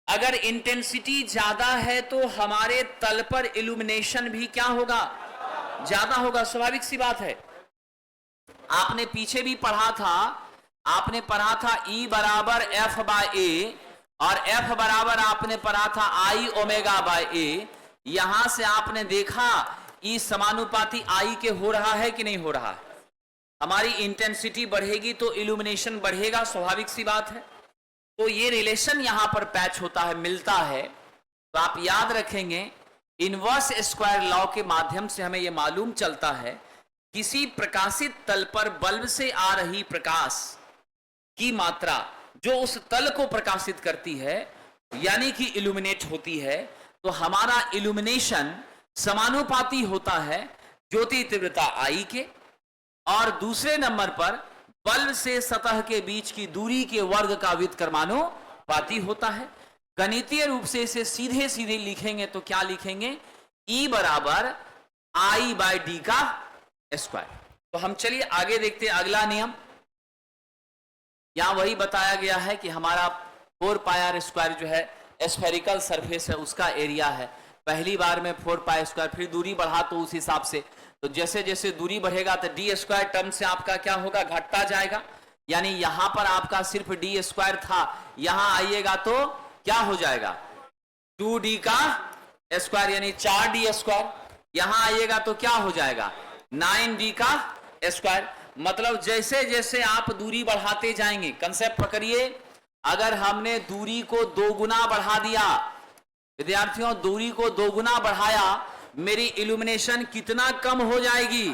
अगर इंटेंसिटी ज्यादा है तो हमारे तल पर इल्यूमिनेशन भी क्या होगा, ज्यादा होगा, स्वाभाविक सी बात है। आपने पीछे भी पढ़ा था, आपने पढ़ा था E बराबर F/A और F बराबर आपने पढ़ा था I ω/A। यहां से आपने देखा E समानुपाती I के हो रहा है कि नहीं हो रहा है। हमारी इंटेंसिटी बढ़ेगी तो इल्यूमिनेशन बढ़ेगा, स्वाभाविक सी बात है। तो ये रिलेशन यहां पर पैच होता है, मिलता है। तो आप याद रखेंगे इनवर्स स्क्वायर लॉ के माध्यम से हमें यह मालूम चलता है किसी प्रकाशित तल पर बल्ब से आ रही प्रकाश की मात्रा जो उस तल को प्रकाशित करती है, यानी कि इल्यूमिनेट होती है, तो हमारा इल्यूमिनेशन समानुपाती होता है ज्योति तीव्रता आई के। और दूसरे नंबर पर बल्ब से सतह के बीच की दूरी के वर्ग का व्युत्क्रमानुपाती होता है। गणितीय रूप से इसे सीधे सीधे लिखेंगे तो क्या लिखेंगे, E बराबर I/d का स्क्वायर। तो हम चलिए आगे देखते हैं अगला नियम। यहां वही बताया गया है कि हमारा 4πr² जो है स्फेरिकल सरफेस है, उसका एरिया है। पहली बार में 4π², फिर दूरी बढ़ा तो उस हिसाब से, तो जैसे जैसे दूरी बढ़ेगा तो d² टर्म से आपका क्या होगा, घटता जाएगा। यानी यहां पर आपका सिर्फ d² था, यहां आइएगा तो क्या हो जाएगा, 2d का स्क्वायर यानी 4d²। यहां आइएगा तो क्या हो जाएगा, 9d का स्क्वायर। मतलब जैसे जैसे आप दूरी बढ़ाते जाएंगे, कंसेप्ट पकड़िए, अगर हमने दूरी को 2 गुना बढ़ा दिया, विद्यार्थियों दूरी को 2 गुना बढ़ाया, मेरी इल्यूमिनेशन कितना कम हो जाएगी,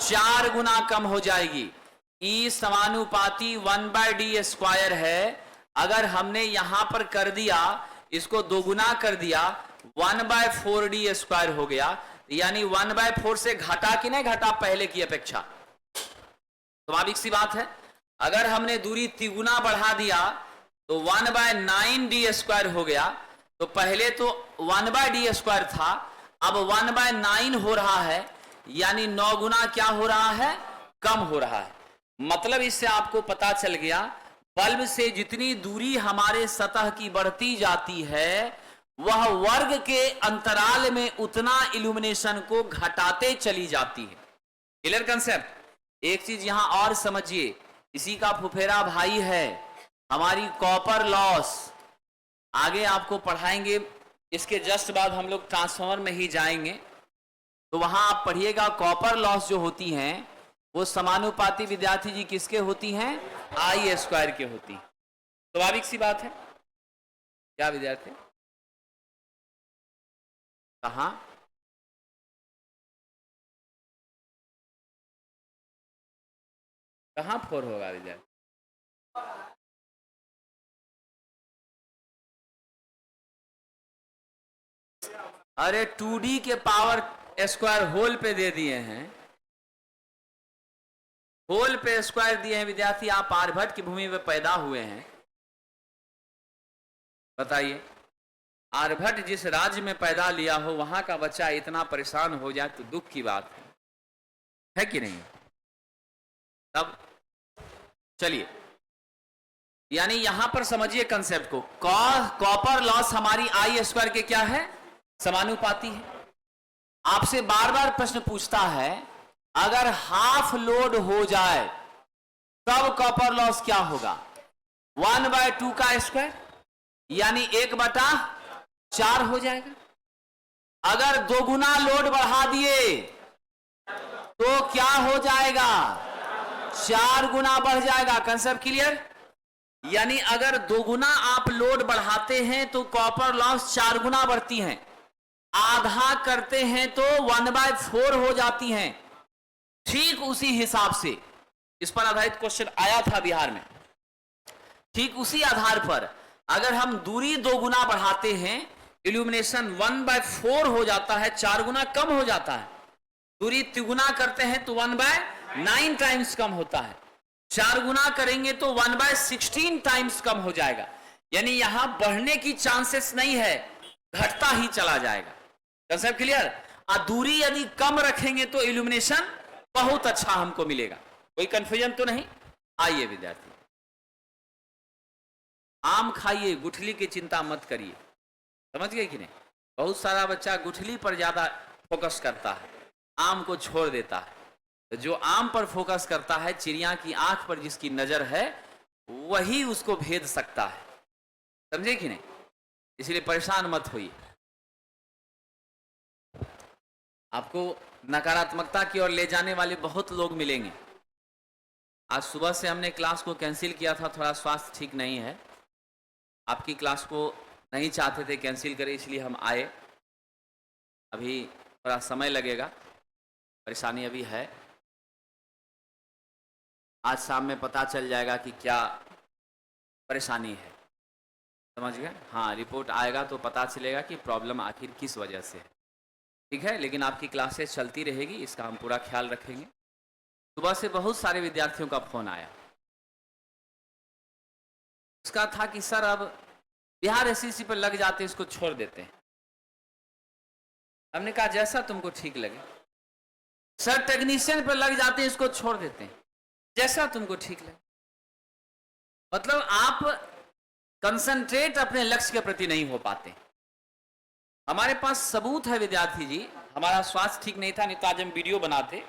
4 गुना कम हो जाएगी। E समानुपाती 1/d² है। अगर हमने यहां पर कर दिया, इसको 2 गुना कर दिया, 1/4d² हो गया। यानी 1/4 से घटा कि नहीं घटा पहले की अपेक्षा, स्वाभाविक सी बात है। अगर हमने दूरी 3 गुना बढ़ा दिया तो 1/9d² हो गया। तो पहले तो 1/d² था, अब 1/9 हो रहा है, यानी 9 गुना क्या हो रहा है, कम हो रहा है। मतलब इससे आपको पता चल गया बल्ब से जितनी दूरी हमारे सतह की बढ़ती जाती है, वह वर्ग के अंतराल में उतना इल्यूमिनेशन को घटाते चली जाती है। Clear concept. एक चीज यहां और समझिए, इसी का फुफेरा भाई है हमारी कॉपर लॉस। आगे आपको पढ़ाएंगे, इसके जस्ट बाद हम लोग ट्रांसफॉर्मर में ही जाएंगे, तो वहां आप पढ़िएगा कॉपर लॉस जो होती हैं वो समानुपाती विद्यार्थी जी किसके होती हैं, I² के होती। स्वाभाविक सी बात है। क्या विद्यार्थी, कहां कहां 4 होगा विद्यार्थी, अरे 2d के पावर स्क्वायर होल पे दे दिए हैं, होल पे स्क्वायर दिए हैं विद्यार्थी। आप आर्यभट्ट की भूमि में पैदा हुए हैं, बताइए आर्यभट्ट जिस राज्य में पैदा लिया हो वहां का बच्चा इतना परेशान हो जाए तो दुख की बात है कि नहीं? तब चलिए, यानी यहां पर समझिए कंसेप्ट को, कॉपर लॉस हमारी आई स्क्वायर के क्या है? समानुपाती है। आपसे बार बार प्रश्न पूछता है, अगर हाफ लोड हो जाए तब कॉपर लॉस क्या होगा? 1/2 का स्क्वायर, यानी 1/4 हो जाएगा। अगर 2 गुना लोड बढ़ा दिए तो क्या हो जाएगा? 4 गुना बढ़ जाएगा। Concept clear? यानी अगर 2 गुना आप लोड बढ़ाते हैं तो कॉपर लॉस 4 गुना बढ़ती हैं, आधा करते हैं तो 1/4 हो जाती हैं। ठीक उसी हिसाब से इस पर आधारित क्वेश्चन आया था बिहार में। ठीक उसी आधार पर अगर हम दूरी 2 गुना बढ़ाते हैं, इल्यूमिनेशन 1/4 हो जाता है, 4 गुना कम हो जाता है। दूरी 3 गुना करते हैं तो 1/9 टाइम्स कम होता है। 4 गुना करेंगे तो 1/16 टाइम्स कम हो जाएगा। यानी यहां बढ़ने की चांसेस नहीं है, घटता ही चला जाएगा। Concept clear? दूरी यदि कम रखेंगे तो इल्यूमिनेशन बहुत अच्छा हमको मिलेगा। कोई कंफ्यूजन तो नहीं? आइए विद्यार्थी, आम खाइए, गुठली की चिंता मत करिए। समझ गए कि नहीं? बहुत सारा बच्चा गुठली पर ज्यादा फोकस करता है, आम को छोड़ देता है। तो जो आम पर फोकस करता है, चिड़िया की आंख पर जिसकी नजर है, वही उसको भेद सकता है। समझे कि नहीं? इसलिए परेशान मत होइए। आपको नकारात्मकता की ओर ले जाने वाले बहुत लोग मिलेंगे। आज सुबह से हमने क्लास को कैंसिल किया था, थोड़ा स्वास्थ्य ठीक नहीं है। आपकी क्लास को नहीं चाहते थे कैंसिल करें, इसलिए हम आए। अभी थोड़ा समय लगेगा, परेशानी अभी है। आज शाम में पता चल जाएगा कि क्या परेशानी है। समझ गए? हाँ, रिपोर्ट आएगा तो पता चलेगा कि प्रॉब्लम आखिर किस वजह से है। ठीक है, लेकिन आपकी क्लासेस चलती रहेगी, इसका हम पूरा ख्याल रखेंगे। सुबह से बहुत सारे विद्यार्थियों का फोन आया। उसका था कि सर अब बिहार एसएससी पर लग जाते, इसको छोड़ देते हैं। हमने कहा जैसा तुमको ठीक लगे। सर टेक्नीशियन पर लग जाते हैं, इसको छोड़ देते हैं, जैसा तुमको ठीक लगे। मतलब आप कंसंट्रेट अपने लक्ष्य के प्रति नहीं हो पाते। हमारे पास सबूत है विद्यार्थी जी, हमारा स्वास्थ्य ठीक नहीं था, नहीं तो आज हम वीडियो बनाते।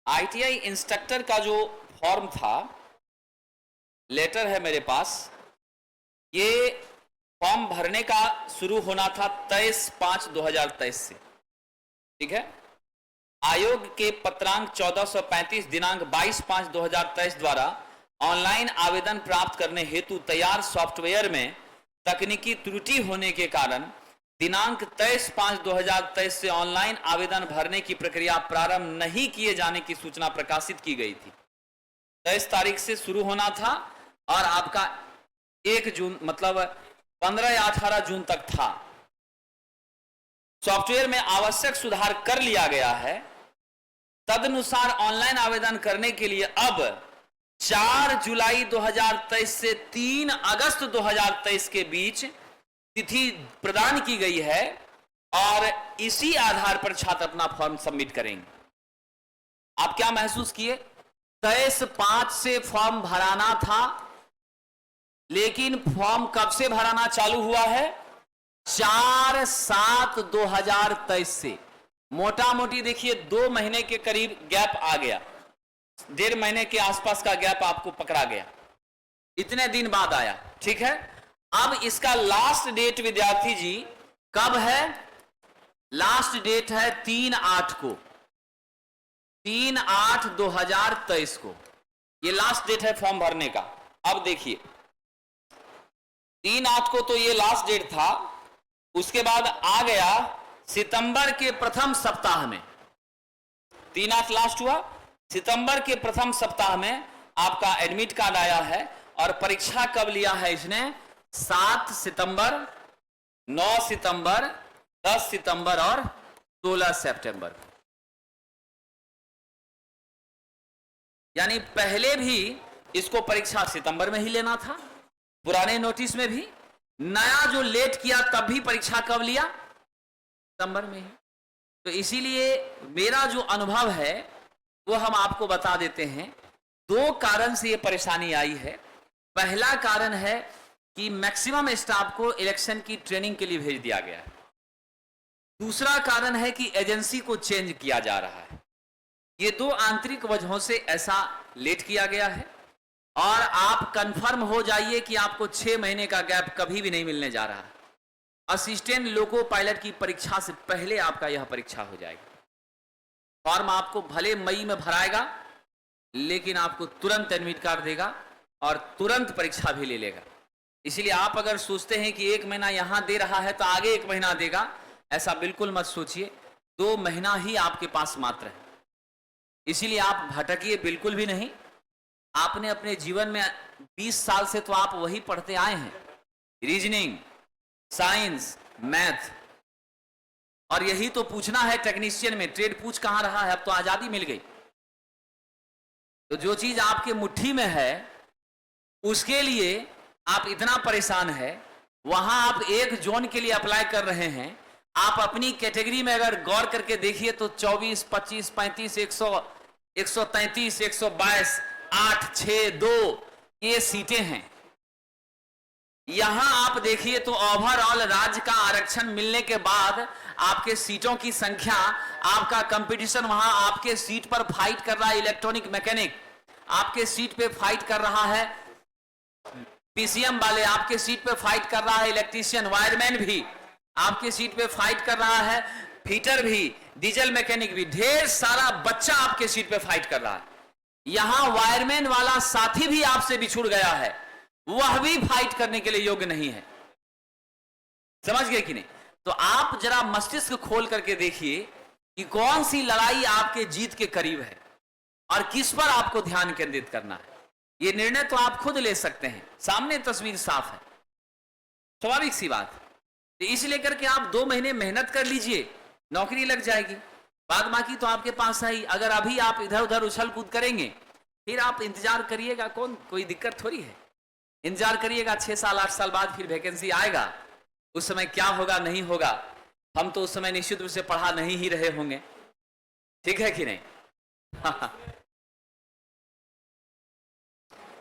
आईटीआई इंस्ट्रक्टर का जो फॉर्म था, लेटर है मेरे पास, ये फॉर्म भरने का शुरू होना था 23/5/2023 से। ठीक है, आयोग के पत्रांक 1435 दिनांक 22/5/2023 द्वारा ऑनलाइन आवेदन प्राप्त करने हेतु तैयार सॉफ्टवेयर में तकनीकी त्रुटि होने के कारण दिनांक 23/5/2023 से ऑनलाइन आवेदन भरने की प्रक्रिया प्रारंभ नहीं किए जाने की सूचना प्रकाशित की गई थी। 23 तारीख से शुरू होना था और आपका 1 जून मतलब 15 या 18 जून तक था। सॉफ्टवेयर में आवश्यक सुधार कर लिया गया है। तदनुसार ऑनलाइन आवेदन करने के लिए अब 4 जुलाई 2023 से 3 अगस्त 2023 के बीच तिथि प्रदान की गई है और इसी आधार पर छात्र अपना फॉर्म सबमिट करेंगे। आप क्या महसूस किए? 23/5 से फॉर्म भराना था, लेकिन फॉर्म कब से भराना चालू हुआ है? 4/7/2023 से। मोटा मोटी देखिए 2 महीने के करीब गैप आ गया, 1.5 महीने के आसपास का गैप आपको पकड़ा गया, इतने दिन बाद आया। ठीक है, अब इसका लास्ट डेट विद्यार्थी जी कब है? लास्ट डेट है 3/8 को, 3/8/2023 को ये लास्ट डेट है फॉर्म भरने का। अब देखिए 3/8 को तो ये लास्ट डेट था, उसके बाद आ गया सितंबर के प्रथम सप्ताह में, 3/8 लास्ट हुआ, सितंबर के प्रथम सप्ताह में आपका एडमिट कार्ड आया है। और परीक्षा कब लिया है इसने? 7 सितंबर, 9 सितंबर, 10 सितंबर और 16 सितंबर। यानी पहले भी इसको परीक्षा सितंबर में ही लेना था, पुराने नोटिस में भी, नया जो लेट किया तब भी परीक्षा कब लिया? सितंबर में ही। तो इसीलिए मेरा जो अनुभव है वो हम आपको बता देते हैं। 2 कारण से ये परेशानी आई है। पहला कारण है कि मैक्सिमम स्टाफ को इलेक्शन की ट्रेनिंग के लिए भेज दिया गया है। दूसरा कारण है कि एजेंसी को चेंज किया जा रहा है। ये 2 आंतरिक वजहों से ऐसा लेट किया गया है। और आप कंफर्म हो जाइए कि आपको 6 महीने का गैप कभी भी नहीं मिलने जा रहा है। असिस्टेंट लोको पायलट की परीक्षा से पहले आपका यह परीक्षा हो जाएगी। फॉर्म आपको भले मई में भराएगा, लेकिन आपको तुरंत एडमिट कार्ड देगा और तुरंत परीक्षा भी ले लेगा। इसलिए आप अगर सोचते हैं कि 1 महीना यहां दे रहा है तो आगे 1 महीना देगा, ऐसा बिल्कुल मत सोचिए। 2 महीना ही आपके पास मात्र है। इसीलिए आप भटकिए बिल्कुल भी नहीं। आपने अपने जीवन में 20 साल से तो आप वही पढ़ते आए हैं, रीजनिंग, साइंस, मैथ, और यही तो पूछना है टेक्नीशियन में। ट्रेड पूछ कहां रहा है? अब तो आजादी मिल गई। तो जो चीज आपके मुट्ठी में है उसके लिए आप इतना परेशान है। वहां आप एक जोन के लिए अप्लाई कर रहे हैं। आप अपनी कैटेगरी में अगर गौर करके देखिए तो 24, 25, 35, 100, 133, 122, 8, 6, 2 ये सीटें हैं। यहां आप देखिए तो ओवरऑल राज्य का आरक्षण मिलने के बाद आपके सीटों की संख्या, आपका कंपटीशन, वहां आपके सीट पर फाइट कर रहा है इलेक्ट्रॉनिक मैकेनिक, आपके सीट पे फाइट कर रहा है पीसीएम वाले, आपके सीट पे फाइट कर रहा है इलेक्ट्रीशियन, वायरमैन भी आपके सीट पे फाइट कर रहा है, फीटर भी, डीजल मैकेनिक भी, ढेर सारा बच्चा आपके सीट पे फाइट कर रहा है। यहां वायरमैन वाला साथी भी आपसे बिछुड़ गया है, वह भी फाइट करने के लिए योग्य नहीं है। समझ गए कि नहीं? तो आप जरा मस्तिष्क खोल करके देखिए कि कौन सी लड़ाई आपके जीत के करीब है और किस पर आपको ध्यान केंद्रित करना है। यह निर्णय तो आप खुद ले सकते हैं, सामने तस्वीर साफ है, स्वाभाविक सी बात। तो इस लेकर के आप 2 महीने मेहनत कर लीजिए, नौकरी लग जाएगी। बाद बाकी तो आपके पास है ही। अगर अभी आप इधर उधर उछल कूद करेंगे फिर आप इंतजार करिएगा, कोई दिक्कत थोड़ी है। इंतजार करिएगा, 6 साल 8 साल बाद फिर वैकेंसी आएगा। उस समय क्या होगा नहीं होगा, हम तो उस समय निश्चित रूप से पढ़ा नहीं ही रहे होंगे। ठीक है कि नहीं?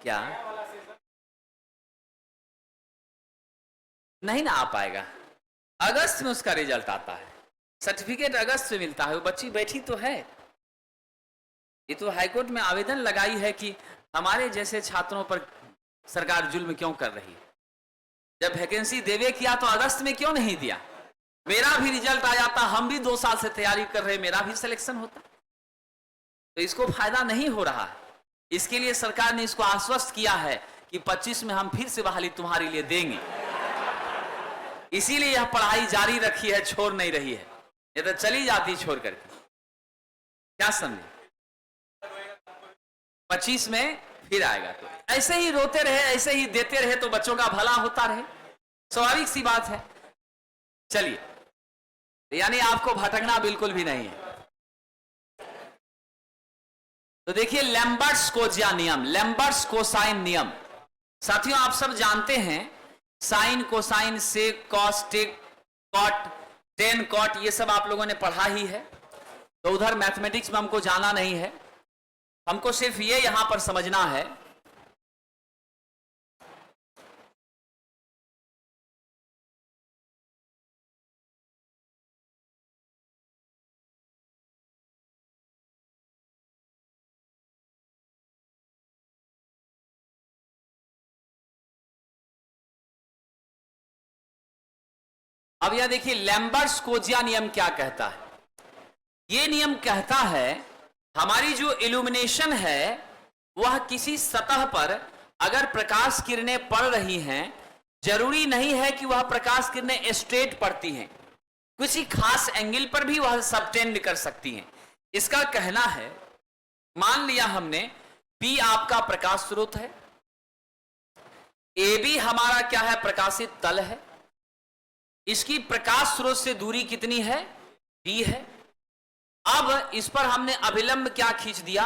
क्या नहीं ना आ पाएगा? अगस्त में उसका रिजल्ट आता है, सर्टिफिकेट अगस्त में मिलता है। वो बच्ची बैठी तो है। ये तो हाईकोर्ट में आवेदन लगाई है कि हमारे जैसे छात्रों पर सरकार जुल्म क्यों कर रही है। जब वैकेंसी देवे किया तो अगस्त में क्यों नहीं दिया? मेरा भी रिजल्ट आ जाता, हम भी 2 साल से तैयारी कर रहे, मेरा भी सिलेक्शन होता। तो इसको फायदा नहीं हो रहा है। इसके लिए सरकार ने इसको आश्वस्त किया है कि 25 में हम फिर से बहाली तुम्हारे लिए देंगे। इसीलिए यह पढ़ाई जारी रखी है, छोड़ नहीं रही है। ये तो चली जाती छोड़ करके। क्या समझे? 25 में फिर आएगा। तो ऐसे ही रोते रहे, ऐसे ही देते रहे तो बच्चों का भला होता रहे, स्वाभाविक सी बात है। चलिए, यानी आपको भटकना बिल्कुल भी नहीं है। तो देखिए लैम्बर्ट्स कोजिया नियम, लैम्बर्ट्स कोसाइन नियम। साथियों आप सब जानते हैं साइन, कोसाइन, सेक, कॉस, टेक, कॉट, टेन, कॉट, ये सब आप लोगों ने पढ़ा ही है। तो उधर मैथमेटिक्स में हमको जाना नहीं है, हमको सिर्फ ये यहां पर समझना है अब यह देखिए लैम्बर्ट्स कोजिया नियम क्या कहता है। यह नियम कहता है हमारी जो इल्यूमिनेशन है वह किसी सतह पर अगर प्रकाश किरणें पड़ रही हैं, जरूरी नहीं है कि वह प्रकाश किरणें स्ट्रेट पड़ती हैं, किसी खास एंगल पर भी वह सबटेंड कर सकती हैं। इसका कहना है, मान लिया हमने P आपका प्रकाश स्रोत है, AB हमारा क्या है? प्रकाशित तल है। इसकी प्रकाश स्रोत से दूरी कितनी है? D है। अब इस पर हमने अभिलंब क्या खींच दिया?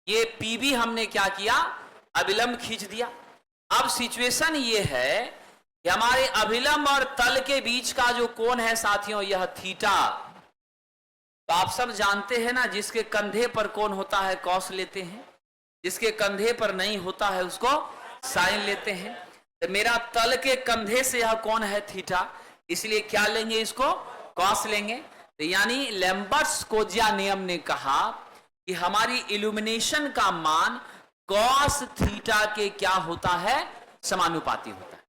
ये PB हमने क्या किया? अभिलंब खींच दिया। अब सिचुएशन ये है कि हमारे अभिलंब और तल के बीच का जो कोण है साथियों, यह थीटा। तो आप सब जानते हैं ना, जिसके कंधे पर कोण होता है कॉस लेते हैं, जिसके कंधे पर नहीं होता है उसको साइन लेते हैं। तो मेरा तल के कंधे से यह कोण है थीटा, इसलिए क्या लेंगे, इसको कॉस लेंगे। तो यानी लैम्बर्ट्स कोज्या नियम ने कहा कि हमारी इल्यूमिनेशन का मान कॉस थीटा के क्या होता है, समानुपाती होता है।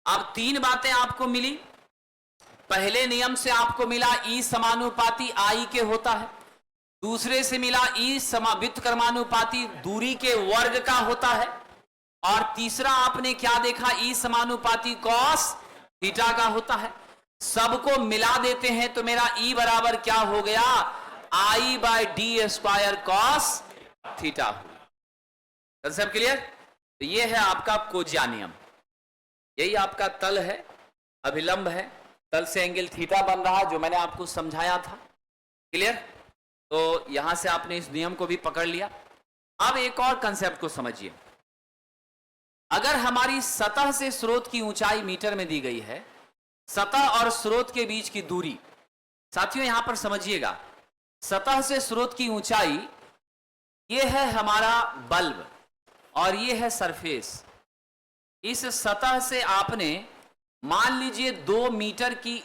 अब तीन बातें आपको मिली। पहले नियम से आपको मिला ई समानुपाती आई के होता है, दूसरे से मिला ई व्युत्क्रमानुपाती दूरी के वर्ग का होता है, और तीसरा आपने क्या देखा, ई समानुपाती कॉस थीटा का होता है। सबको मिला देते हैं तो मेरा ई बराबर क्या हो गया, I by D square cos theta. सब क्लियर? तो ये है आपका कोज्या नियम। यही आपका तल है, अभिलंब है, तल से एंगल थीटा बन रहा, जो मैंने आपको समझाया था। क्लियर? तो यहां से आपने इस नियम को भी पकड़ लिया। अब एक और कंसेप्ट को समझिए। अगर हमारी सतह से स्रोत की ऊंचाई मीटर में दी गई है, सतह और स्रोत के बीच की दूरी, साथियों यहां पर समझिएगा, सतह से स्रोत की ऊंचाई यह है हमारा बल्ब और यह है सरफेस। इस सतह से आपने मान लीजिए 2 मीटर की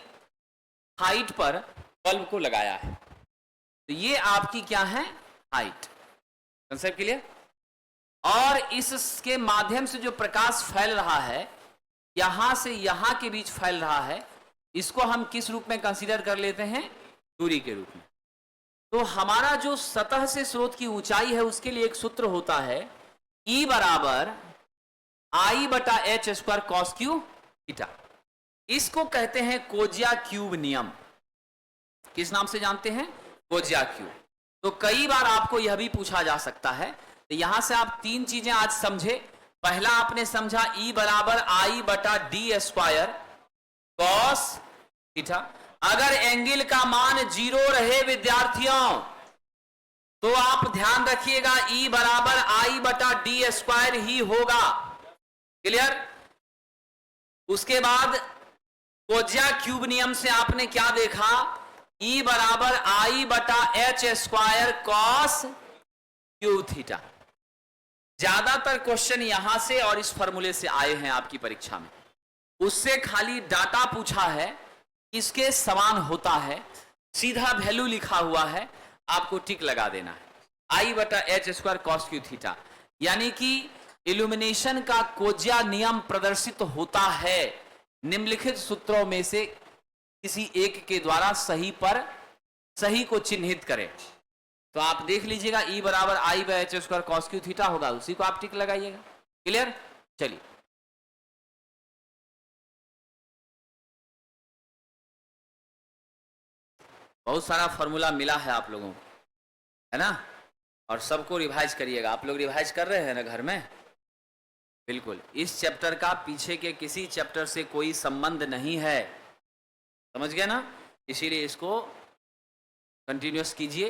हाइट पर बल्ब को लगाया है, तो ये आपकी क्या है, हाइट। Concept clear? और इसके माध्यम से जो प्रकाश फैल रहा है, यहां से यहां के बीच फैल रहा है, इसको हम किस रूप में कंसीडर कर लेते हैं, दूरी के रूप में। तो हमारा जो सतह से स्रोत की ऊंचाई है, उसके लिए एक सूत्र होता है, E बराबर आई बटा H square cos cube theta. इसको कहते हैं कोज्या क्यूब नियम। किस नाम से जानते हैं, कोज्या क्यूब। तो कई बार आपको यह भी पूछा जा सकता है, तो यहां से आप तीन चीजें आज समझे। पहला आपने समझा E बराबर आई बटा डी स्क्वायर कॉस थीटा। अगर एंगल का मान 0 रहे विद्यार्थियों, तो आप ध्यान रखिएगा E बराबर आई बटा डी स्क्वायर ही होगा। क्लियर? उसके बाद कोज्या क्यूब नियम से आपने क्या देखा, E बराबर आई बटा H square cos cube theta. ज्यादातर क्वेश्चन यहां से और इस फॉर्मूले से आए हैं आपकी परीक्षा में। उससे खाली डाटा पूछा है, इसके समान होता है, सीधा वैल्यू लिखा हुआ है, आपको टिक लगा देना है, आई बटा H square cos cube theta. यानी कि इल्यूमिनेशन का कोज्या नियम प्रदर्शित होता है निम्नलिखित सूत्रों में से किसी एक के द्वारा सही पर सही को चिन्हित करें। तो आप देख लीजिएगा, E बराबर I by H square cos cube theta होगा, उसी को आप टिक लगाइएगा। क्लियर? चलिए बहुत सारा फॉर्मूला मिला है आप लोगों को, है ना, और सबको रिवाइज करिएगा। आप लोग रिवाइज कर रहे हैं ना घर में? बिल्कुल। इस चैप्टर का पीछे के किसी चैप्टर से कोई संबंध नहीं है, समझ गए ना? इसीलिए इसको कंटिन्यूअस कीजिए।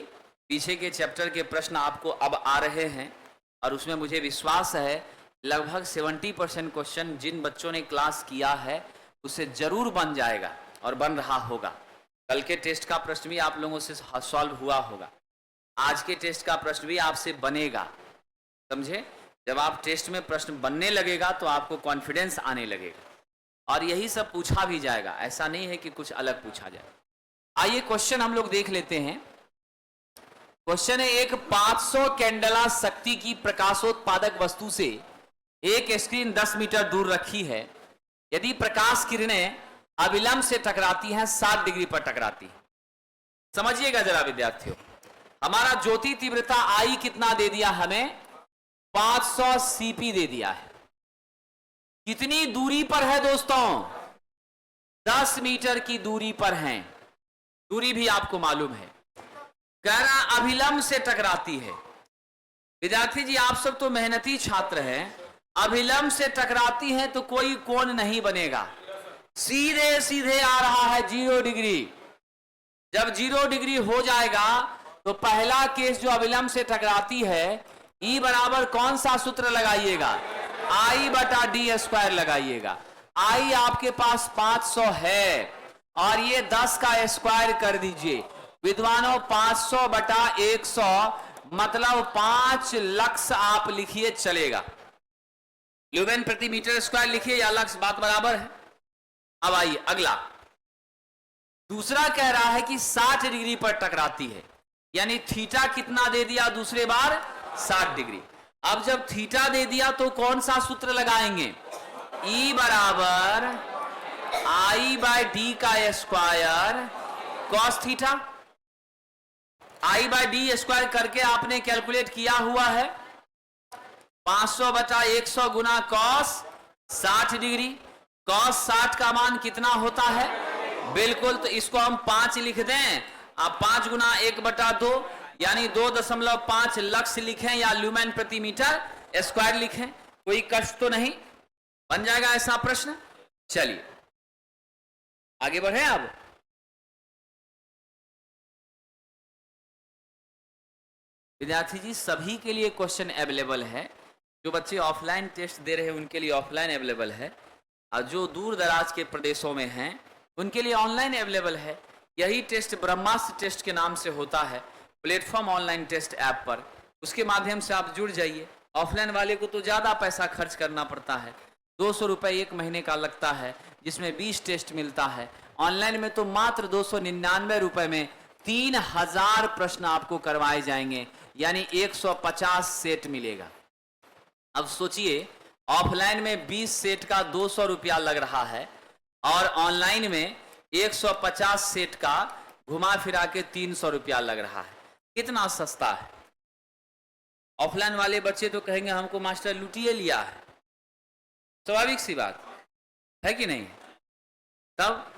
पीछे के चैप्टर के प्रश्न आपको अब आ रहे हैं, और उसमें मुझे विश्वास है लगभग 70% क्वेश्चन जिन बच्चों ने क्लास किया है उससे जरूर बन जाएगा और बन रहा होगा। कल के टेस्ट का प्रश्न भी आप लोगों से सॉल्व हुआ होगा, आज के टेस्ट का प्रश्न भी आपसे बनेगा, समझे? जब आप टेस्ट में प्रश्न बनने लगेगा तो आपको कॉन्फिडेंस आने लगेगा, और यही सब पूछा भी जाएगा, ऐसा नहीं है कि कुछ अलग पूछा जाए। आइए क्वेश्चन हम लोग देख लेते हैं। क्वेश्चन है, एक 500 कैंडला शक्ति की प्रकाशोत्पादक वस्तु से एक स्क्रीन 10 मीटर दूर रखी है। यदि प्रकाश किरणें अविलंब से टकराती हैं, 60 डिग्री पर टकराती है। समझिएगा जरा विद्यार्थियों, हमारा ज्योति तीव्रता आई कितना दे दिया हमें, 500 सीपी दे दिया है। कितनी दूरी पर है दोस्तों, 10 मीटर की दूरी पर है। दूरी भी आपको मालूम है। कह रहा अभिलंब से टकराती है। विद्यार्थी जी आप सब तो मेहनती छात्र हैं, अभिलंब से टकराती है तो कोई कोण नहीं बनेगा, सीधे सीधे आ रहा है 0 डिग्री। जब 0 डिग्री हो जाएगा तो पहला केस जो अविलंब से टकराती है, E बराबर कौन सा सूत्र लगाइएगा, आई बटा डी स्क्वायर लगाइएगा। आई आपके पास 500 है और ये 10 का स्क्वायर कर दीजिए विद्वानों, 500 बटा 100 मतलब 5 लक्स आप लिखिए चलेगा। ल्यूमेन प्रति मीटर स्क्वायर लिखिए या लक्स, बात बराबर है। अब आइए अगला, दूसरा कह रहा है कि 60 डिग्री पर टकराती है, यानी थीटा कितना दे दिया दूसरे बार 60 डिग्री। अब जब थीटा दे दिया तो कौन सा सूत्र लगाएंगे, E बराबर आई बाय डी का square cos theta. I by D square करके आपने कैलकुलेट किया हुआ है 500 बटा 100 गुना कॉस 60 डिग्री। कॉस 60 का मान कितना होता है, बिल्कुल, तो इसको हम 5 लिख दें। अब 5 गुना 1 बटा 2 यानी 2.5 लक्स लिखें या ल्यूमेन प्रति मीटर स्क्वायर लिखें, कोई कष्ट तो नहीं, बन जाएगा ऐसा प्रश्न। चलिए आगे बढ़े। अब विद्यार्थी जी सभी के लिए क्वेश्चन अवेलेबल है, जो बच्चे ऑफलाइन टेस्ट दे रहे हैं उनके लिए ऑफलाइन अवेलेबल है, और जो दूर दराज के प्रदेशों में हैं उनके लिए ऑनलाइन अवेलेबल है। यही टेस्ट ब्रह्मास्त्र टेस्ट के नाम से होता है प्लेटफॉर्म ऑनलाइन टेस्ट ऐप पर, उसके माध्यम से आप जुड़ जाइए। ऑफलाइन वाले को तो ज़्यादा पैसा खर्च करना पड़ता है, 200 रुपये 1 महीने का लगता है, जिसमें 20 टेस्ट मिलता है। ऑनलाइन में तो मात्र 299 रुपये में 3000 प्रश्न आपको करवाए जाएंगे, यानी 150 सेट मिलेगा। अब सोचिए ऑफलाइन में 20 सेट का 200 रुपया लग रहा है और ऑनलाइन में 150 सेट का घुमा फिरा के 300 रुपया लग रहा है, कितना सस्ता है। ऑफलाइन वाले बच्चे तो कहेंगे हमको मास्टर लूटिए लिया है, स्वाभाविक सी बात है कि नहीं। तब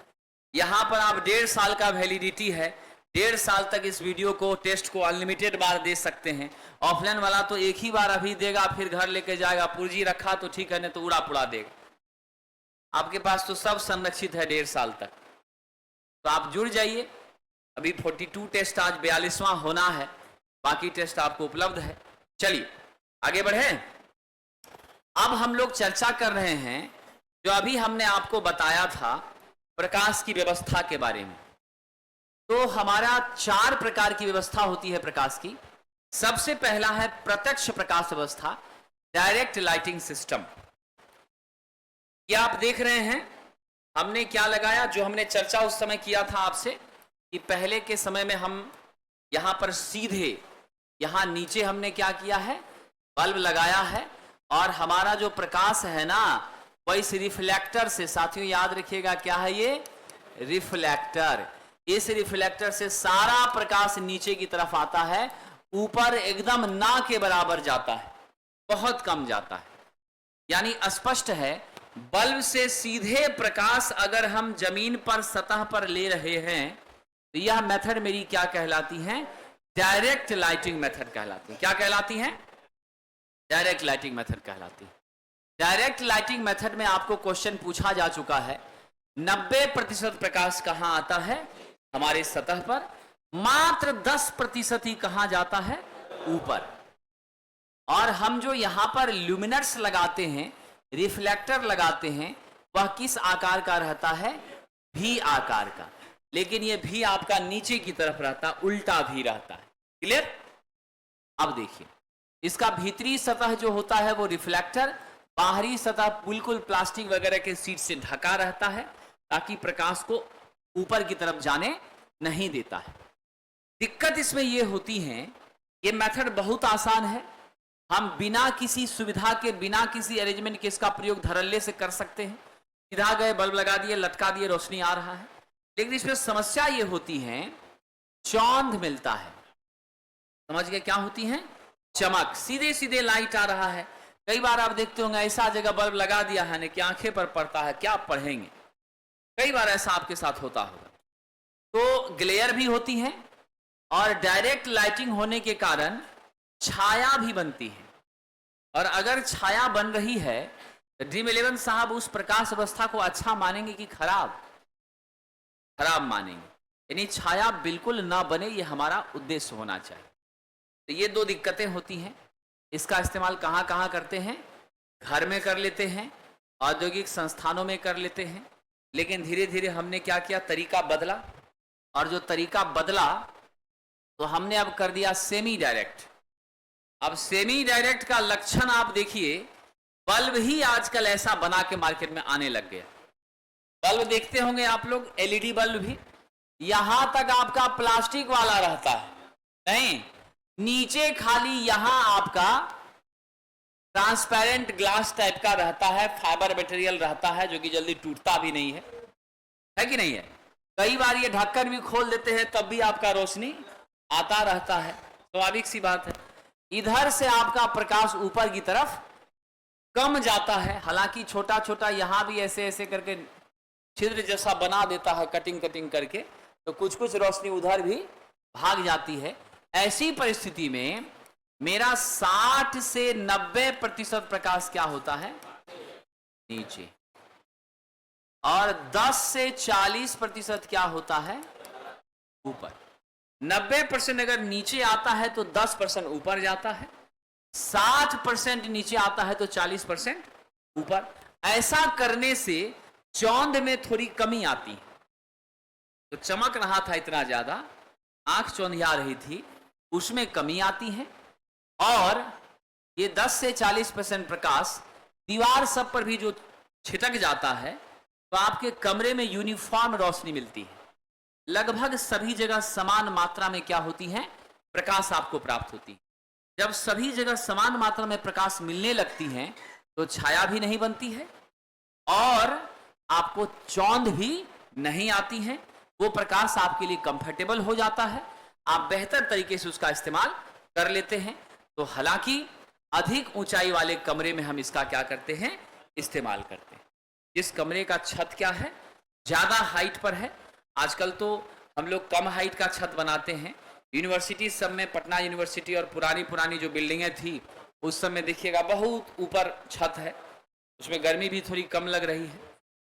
यहां पर आप 1.5 साल का वैलिडिटी है, 1.5 साल तक इस वीडियो को टेस्ट को अनलिमिटेड बार दे सकते हैं। ऑफलाइन वाला तो एक ही बार अभी देगा, फिर घर लेके जाएगा, पूंजी रखा तो ठीक है, नहीं तो उड़ा पुड़ा देगा। आपके पास तो सब संरक्षित है 1.5 साल तक, तो आप जुड़ जाइए। अभी 42 टेस्ट, आज 42वां होना है, बाकी टेस्ट आपको उपलब्ध है। चलिए आगे बढ़े। अब हम लोग चर्चा कर रहे हैं जो अभी हमने आपको बताया था प्रकाश की व्यवस्था के बारे में। तो हमारा 4 प्रकार की व्यवस्था होती है प्रकाश की। सबसे पहला है प्रत्यक्ष प्रकाश व्यवस्था, डायरेक्ट लाइटिंग सिस्टम। ये आप देख रहे हैं हमने क्या लगाया, जो हमने चर्चा उस समय किया था आपसे कि पहले के समय में हम यहां पर सीधे यहां नीचे हमने क्या किया है, बल्ब लगाया है, और हमारा जो प्रकाश है ना वह इस रिफ्लेक्टर से, साथियों याद रखिएगा क्या है ये, रिफ्लेक्टर। इस रिफ्लेक्टर से सारा प्रकाश नीचे की तरफ आता है, ऊपर एकदम ना के बराबर जाता है, बहुत कम जाता है। यानी स्पष्ट है बल्ब से सीधे प्रकाश अगर हम जमीन पर सतह पर ले रहे हैं तो यह मेथड मेरी क्या कहलाती है, डायरेक्ट लाइटिंग मेथड कहलाती है। क्या कहलाती है, डायरेक्ट लाइटिंग मेथड कहलाती है। डायरेक्ट लाइटिंग मेथड में आपको क्वेश्चन पूछा जा चुका है 90% प्रकाश कहां आता है, हमारे सतह पर, मात्र 10% ही कहां जाता है, ऊपर। और हम जो यहां पर ल्यूमिनर्स लगाते हैं, रिफ्लेक्टर लगाते हैं, वह किस आकार का रहता है, भी आकार का, लेकिन यह भी आपका नीचे की तरफ रहता, उल्टा भी रहता है। क्लियर। अब देखिए इसका भीतरी सतह जो होता है वो रिफ्लेक्टर, बाहरी सतह बिल्कुल प्लास्टिक वगैरह के शीट से ढका रहता है ताकि प्रकाश को ऊपर की तरफ जाने नहीं देता है। दिक्कत इसमें यह होती है, ये मेथड बहुत आसान है, हम बिना किसी सुविधा के, बिना किसी अरेंजमेंट के इसका प्रयोग धड़ल्ले से कर सकते हैं। सीधा गए, बल्ब लगा दिए, लटका दिए, रोशनी आ रहा है। लेकिन इसमें समस्या ये होती है, चौंध मिलता है। समझ गए क्या होती है, चमक, सीधे सीधे लाइट आ रहा है। कई बार आप देखते होंगे ऐसा जगह बल्ब लगा दिया है ना कि आंखें पर पड़ता है, क्या आप पढ़ेंगे, कई बार ऐसा आपके साथ होता होगा। तो ग्लेयर भी होती है और डायरेक्ट लाइटिंग होने के कारण छाया भी बनती है। और अगर छाया बन रही है तो ड्रीम 11 साहब उस प्रकाश व्यवस्था को अच्छा मानेंगे कि खराब? खराब मानेंगे। यानी छाया बिल्कुल ना बने, ये हमारा उद्देश्य होना चाहिए। तो ये 2 दिक्कतें होती हैं। इसका इस्तेमाल कहाँ कहाँ करते हैं, घर में कर लेते हैं, औद्योगिक संस्थानों में कर लेते हैं, लेकिन धीरे धीरे हमने क्या किया, तरीका बदला, और जो तरीका बदला तो हमने अब कर दिया सेमी डायरेक्ट। अब सेमी डायरेक्ट का लक्षण आप देखिए, बल्ब ही आजकल ऐसा बना के मार्केट में आने लग गया। बल्ब देखते होंगे आप लोग, एलईडी बल्ब भी, यहां तक आपका प्लास्टिक वाला रहता है, नहीं, नीचे खाली यहां आपका ट्रांसपेरेंट ग्लास टाइप का रहता है, फाइबर मटेरियल रहता है, जो कि जल्दी टूटता भी नहीं है कि नहीं है। कई बार ये ढक्कन भी खोल देते हैं तब भी आपका रोशनी आता रहता है, स्वाभाविक सी बात है। इधर से आपका प्रकाश ऊपर की तरफ कम जाता है, हालांकि छोटा छोटा यहां भी ऐसे ऐसे करके छिद्र जैसा बना देता है, कटिंग कटिंग करके, तो कुछ कुछ रोशनी उधर भी भाग जाती है। ऐसी परिस्थिति में मेरा 60 से 90% प्रकाश क्या होता है, नीचे, और 10 से 40% क्या होता है, ऊपर। 90% अगर नीचे आता है तो 10% ऊपर जाता है, 60% नीचे आता है तो 40% ऊपर। ऐसा करने से चौंध में थोड़ी कमी आती है, तो चमक रहा था इतना ज्यादा, आंख चौंधिया रही थी, उसमें कमी आती है। और ये 10 से 40% प्रकाश दीवार सब पर भी जो छिटक जाता है, तो आपके कमरे में यूनिफॉर्म रोशनी मिलती है, लगभग सभी जगह समान मात्रा में क्या होती है, प्रकाश आपको प्राप्त होती है। जब सभी जगह समान मात्रा में प्रकाश मिलने लगती है तो छाया भी नहीं बनती है और आपको चौंध भी नहीं आती है, वो प्रकाश आपके लिए कंफर्टेबल हो जाता है, आप बेहतर तरीके से उसका इस्तेमाल कर लेते हैं। तो हालांकि अधिक ऊंचाई वाले कमरे में हम इसका क्या करते हैं, इस्तेमाल करते हैं। जिस कमरे का छत क्या है, ज्यादा हाइट पर है, आजकल तो हम लोग कम हाइट का छत बनाते हैं, यूनिवर्सिटी सब में, पटना यूनिवर्सिटी और पुरानी पुरानी जो बिल्डिंगें थी उस सब में देखिएगा बहुत ऊपर छत है, उसमें गर्मी भी थोड़ी कम लग रही है,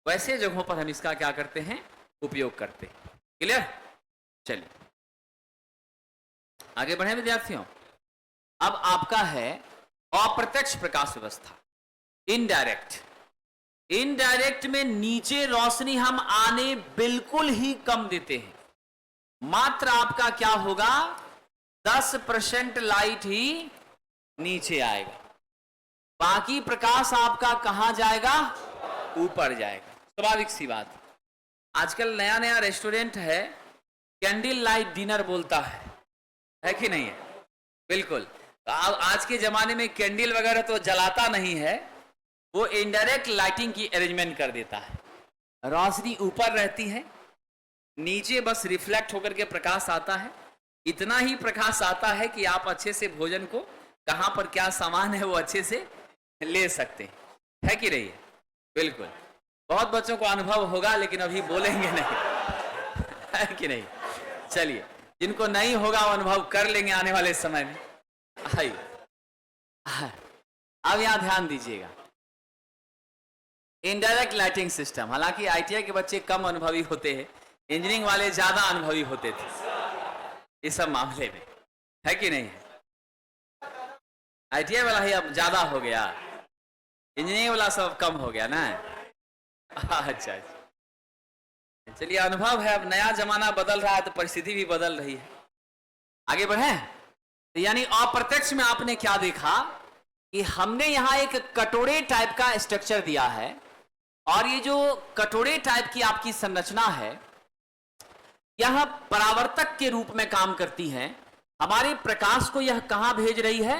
वैसे जगहों पर हम इसका क्या करते हैं, उपयोग करते हैं। क्लियर? चलिए आगे बढ़े विद्यार्थियों। अब आपका है अप्रत्यक्ष प्रकाश व्यवस्था, इनडायरेक्ट। इनडायरेक्ट में नीचे रोशनी हम आने बिल्कुल ही कम देते हैं, मात्र आपका क्या होगा, 10% लाइट ही नीचे आएगा, बाकी प्रकाश आपका कहां जाएगा, ऊपर जाएगा। स्वाभाविक सी बात। आजकल नया नया रेस्टोरेंट है, कैंडल लाइट डिनर बोलता है कि नहीं है? बिल्कुल। आज के जमाने में कैंडल वगैरह तो जलाता नहीं है, वो इनडायरेक्ट लाइटिंग की अरेंजमेंट कर देता है, रोशनी ऊपर रहती है, नीचे बस रिफ्लेक्ट होकर के प्रकाश आता है, इतना ही प्रकाश आता है कि आप अच्छे से भोजन को, कहां पर क्या सामान है वो अच्छे से ले सकते हैं, है कि नहीं है? बिल्कुल। बहुत बच्चों को अनुभव होगा लेकिन अभी बोलेंगे नहीं, है कि नहीं? चलिए, जिनको नहीं होगा वो अनुभव कर लेंगे आने वाले समय में। आइए अब यहां ध्यान दीजिएगा, इनडायरेक्ट लाइटिंग सिस्टम। हालांकि आईटीआई के बच्चे कम अनुभवी होते हैं, इंजीनियरिंग वाले ज्यादा अनुभवी होते थे इस सब मामले में, है कि नहीं? आईटीआई वाला ही अब ज्यादा हो गया, इंजीनियरिंग वाला सब कम हो गया ना। अच्छा, चलिए, अनुभव है, अब नया जमाना बदल रहा है तो परिस्थिति भी बदल रही है। आगे बढ़े। यानी अप्रत्यक्ष में आपने क्या देखा कि हमने यहां एक कटोरे टाइप का स्ट्रक्चर दिया है, और ये जो कटोरे टाइप की आपकी संरचना है यह परावर्तक के रूप में काम करती है। हमारे प्रकाश को यह कहां भेज रही है,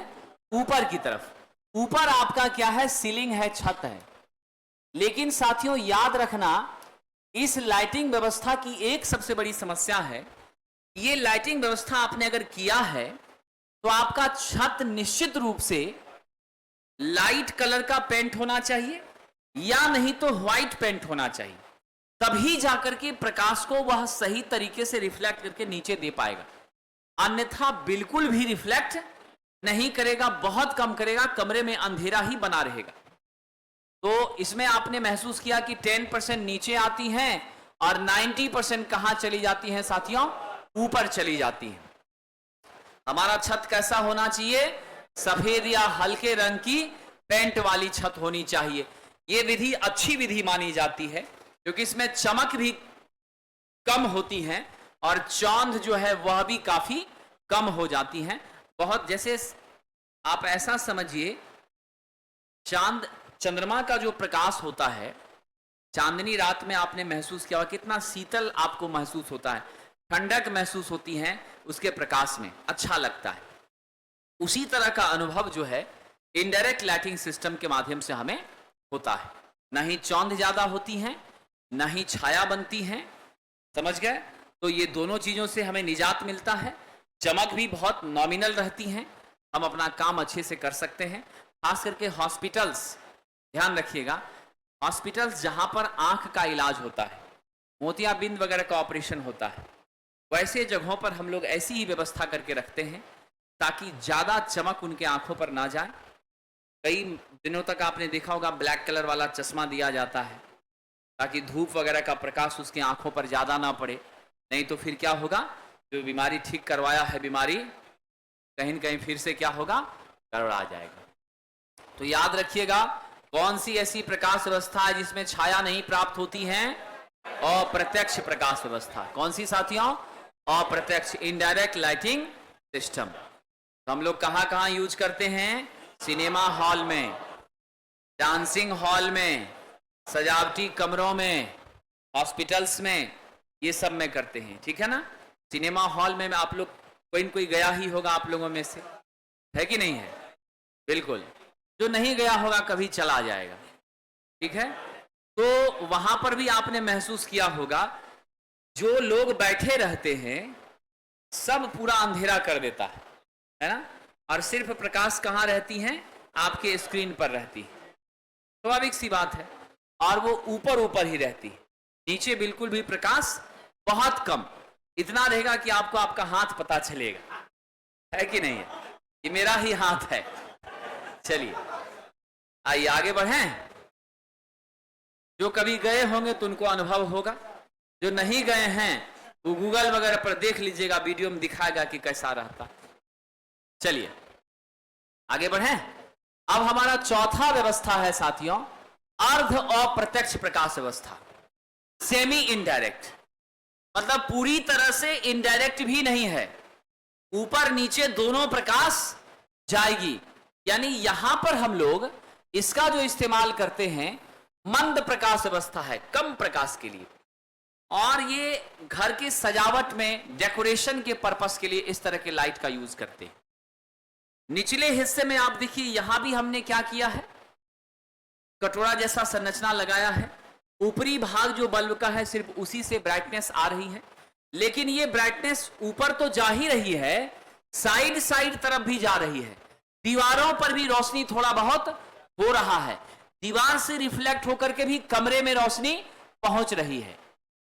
ऊपर की तरफ। ऊपर आपका क्या है, सीलिंग है, छत है। लेकिन साथियों याद रखना, इस लाइटिंग व्यवस्था की एक सबसे बड़ी समस्या है, ये लाइटिंग व्यवस्था आपने अगर किया है तो आपका छत निश्चित रूप से लाइट कलर का पेंट होना चाहिए, या नहीं तो व्हाइट पेंट होना चाहिए, तभी जाकर के प्रकाश को वह सही तरीके से रिफ्लेक्ट करके नीचे दे पाएगा। अन्यथा बिल्कुल भी रिफ्लेक्ट नहीं करेगा, बहुत कम करेगा, कमरे में अंधेरा ही बना रहेगा। तो इसमें आपने महसूस किया कि 10% नीचे आती हैं और 90% कहां चली जाती हैं साथियों, ऊपर चली जाती हैं। हमारा छत कैसा होना चाहिए, सफेद या हल्के रंग की पेंट वाली छत होनी चाहिए। ये विधि अच्छी विधि मानी जाती है क्योंकि इसमें चमक भी कम होती है और चौंध जो है वह भी काफी कम हो जाती है। बहुत, जैसे आप ऐसा समझिए, चंद्रमा का जो प्रकाश होता है, चांदनी रात में आपने महसूस किया होगा कितना शीतल आपको महसूस होता है, ठंडक महसूस होती है उसके प्रकाश में, अच्छा लगता है। उसी तरह का अनुभव जो है इनडायरेक्ट लाइटिंग सिस्टम के माध्यम से हमें होता है। ना ही चौंध ज्यादा होती है, ना ही छाया बनती है, समझ गए? तो ये दोनों चीजों से हमें निजात मिलता है। चमक भी बहुत नॉमिनल रहती है, हम अपना काम अच्छे से कर सकते हैं। खास करके हॉस्पिटल्स, ध्यान रखिएगा, हॉस्पिटल्स जहां पर आंख का इलाज होता है, मोतियाबिंद वगैरह का ऑपरेशन होता है, वैसे जगहों पर हम लोग ऐसी ही व्यवस्था करके रखते हैं ताकि ज्यादा चमक उनके आंखों पर ना जाए। कई दिनों तक आपने देखा होगा ब्लैक कलर वाला चश्मा दिया जाता है ताकि धूप वगैरह का प्रकाश उसके आंखों पर ज्यादा ना पड़े, नहीं तो फिर क्या होगा, जो बीमारी ठीक करवाया है बीमारी कहीं न कहीं फिर से क्या होगा, गड़बड़ा जाएगा। तो याद रखिएगा, कौन सी ऐसी प्रकाश व्यवस्था है जिसमें छाया नहीं प्राप्त होती है? अप्रत्यक्ष प्रकाश व्यवस्था। कौन सी साथियों? अप्रत्यक्ष, इनडायरेक्ट लाइटिंग सिस्टम। तो हम लोग कहां कहां यूज करते हैं? सिनेमा हॉल में, डांसिंग हॉल में, सजावटी कमरों में, हॉस्पिटल्स में, ये सब में करते हैं, ठीक है ना। सिनेमा हॉल में आप लोग कोई न कोई गया ही होगा आप लोगों में से, है कि नहीं है? बिल्कुल, जो नहीं गया होगा कभी चला जाएगा, ठीक है। तो वहां पर भी आपने महसूस किया होगा, जो लोग बैठे रहते हैं सब पूरा अंधेरा कर देता है ना, और सिर्फ प्रकाश कहां रहती है? आपके स्क्रीन पर रहती है। स्वाभाविक सी बात है, और वो ऊपर ऊपर ही रहती है, नीचे बिल्कुल भी प्रकाश बहुत कम, इतना रहेगा कि आपको आपका हाथ पता चलेगा, है कि नहीं है? ये मेरा ही हाथ है। चलिए आइए आगे बढ़ें। जो कभी गए होंगे तो उनको अनुभव होगा, जो नहीं गए हैं वो गूगल वगैरह पर देख लीजिएगा, वीडियो में दिखाएगा कि कैसा रहता। चलिए आगे बढ़ें। अब हमारा चौथा व्यवस्था है साथियों, अर्ध अप्रत्यक्ष प्रकाश व्यवस्था, सेमी इनडायरेक्ट। मतलब पूरी तरह से इनडायरेक्ट भी नहीं है, ऊपर नीचे दोनों प्रकाश जाएगी। यानी यहां पर हम लोग इसका जो इस्तेमाल करते हैं मंद प्रकाश व्यवस्था है, कम प्रकाश के लिए, और ये घर की सजावट में डेकोरेशन के पर्पस के लिए इस तरह के लाइट का यूज करते हैं। निचले हिस्से में आप देखिए, यहां भी हमने क्या किया है, कटोरा जैसा संरचना लगाया है। ऊपरी भाग जो बल्ब का है सिर्फ उसी से ब्राइटनेस आ रही है, लेकिन ये ब्राइटनेस ऊपर तो जा ही रही है, साइड साइड तरफ भी जा रही है, दीवारों पर भी रोशनी थोड़ा बहुत हो रहा है, दीवार से रिफ्लेक्ट होकर के भी कमरे में रोशनी पहुंच रही है।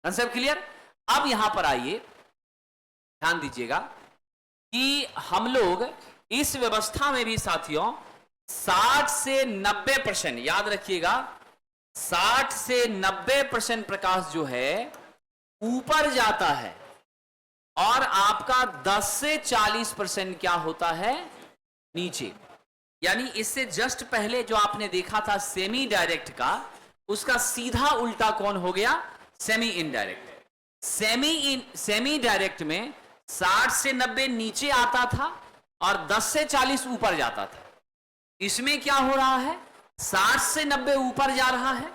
Concept clear? अब यहां पर आइए, ध्यान दीजिएगा कि हम लोग इस व्यवस्था में भी साथियों 60 से 90%, याद रखिएगा 60 से 90% प्रकाश जो है ऊपर जाता है, और आपका 10 से 40% क्या होता है? नीचे। यानी इससे जस्ट पहले जो आपने देखा था सेमी डायरेक्ट का, उसका सीधा उल्टा कौन हो गया? Semi indirect. सेमी डायरेक्ट में 60 से 90 नीचे आता था और 10 से 40 ऊपर जाता था। इसमें क्या हो रहा है? 60 से 90 ऊपर जा रहा है,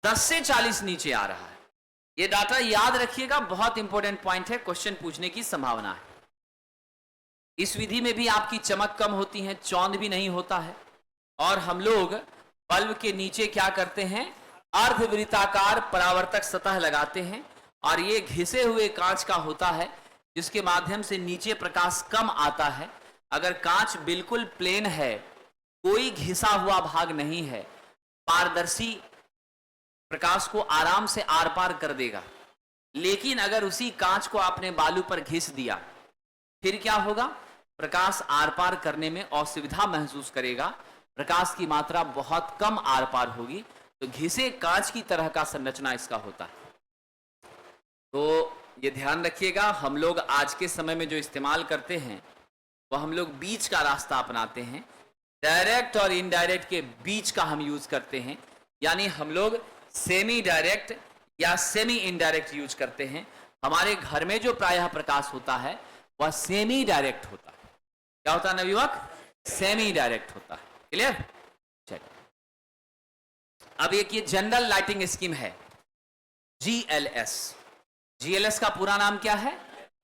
10 से 40 नीचे आ रहा है। ये डाटा याद रखिएगा, बहुत इंपॉर्टेंट पॉइंट है, क्वेश्चन पूछने की संभावना है। इस विधि में भी आपकी चमक कम होती है, चौंध भी नहीं होता है, और हम लोग बल्ब के नीचे क्या करते हैं? अर्धवृत्ताकार परावर्तक सतह लगाते हैं, और ये घिसे हुए कांच का होता है जिसके माध्यम से नीचे प्रकाश कम आता है। अगर कांच बिल्कुल प्लेन है, कोई घिसा हुआ भाग नहीं है, पारदर्शी प्रकाश को आराम से आर पार कर देगा। लेकिन अगर उसी कांच को आपने बालू पर घिस दिया, फिर क्या होगा? प्रकाश आर पार करने में असुविधा महसूस करेगा, प्रकाश की मात्रा बहुत कम आर पार होगी। तो घिसे कांच की तरह का संरचना इसका होता है। तो ये ध्यान रखिएगा, हम लोग आज के समय में जो इस्तेमाल करते हैं वह हम लोग बीच का रास्ता अपनाते हैं, डायरेक्ट और इनडायरेक्ट के बीच का हम यूज करते हैं। यानी हम लोग सेमी डायरेक्ट या सेमी इनडायरेक्ट यूज करते हैं। हमारे घर में जो प्रायः प्रकाश होता है वह सेमी डायरेक्ट होता है। क्या होता है नवयुवक? सेमी डायरेक्ट होता है। क्लियर? चलिए, अब एक ये जनरल लाइटिंग स्कीम है GLS। GLS का पूरा नाम क्या है?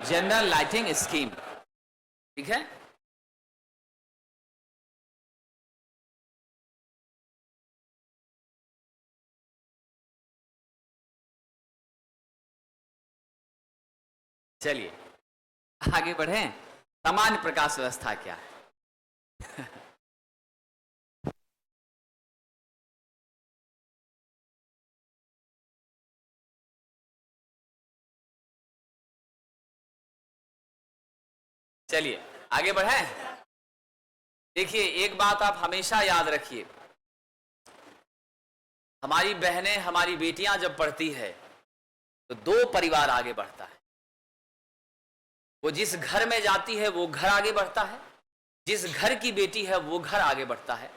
General lighting scheme. ठीक है, चलिए आगे बढ़ें। सामान्य प्रकाश व्यवस्था क्या है? चलिए आगे बढ़ें। देखिए, एक बात आप हमेशा याद रखिए, हमारी बहनें, हमारी बेटियां जब पढ़ती है तो दो परिवार आगे बढ़ता है। वो जिस घर में जाती है वो घर आगे बढ़ता है, जिस घर की बेटी है वो घर आगे बढ़ता है।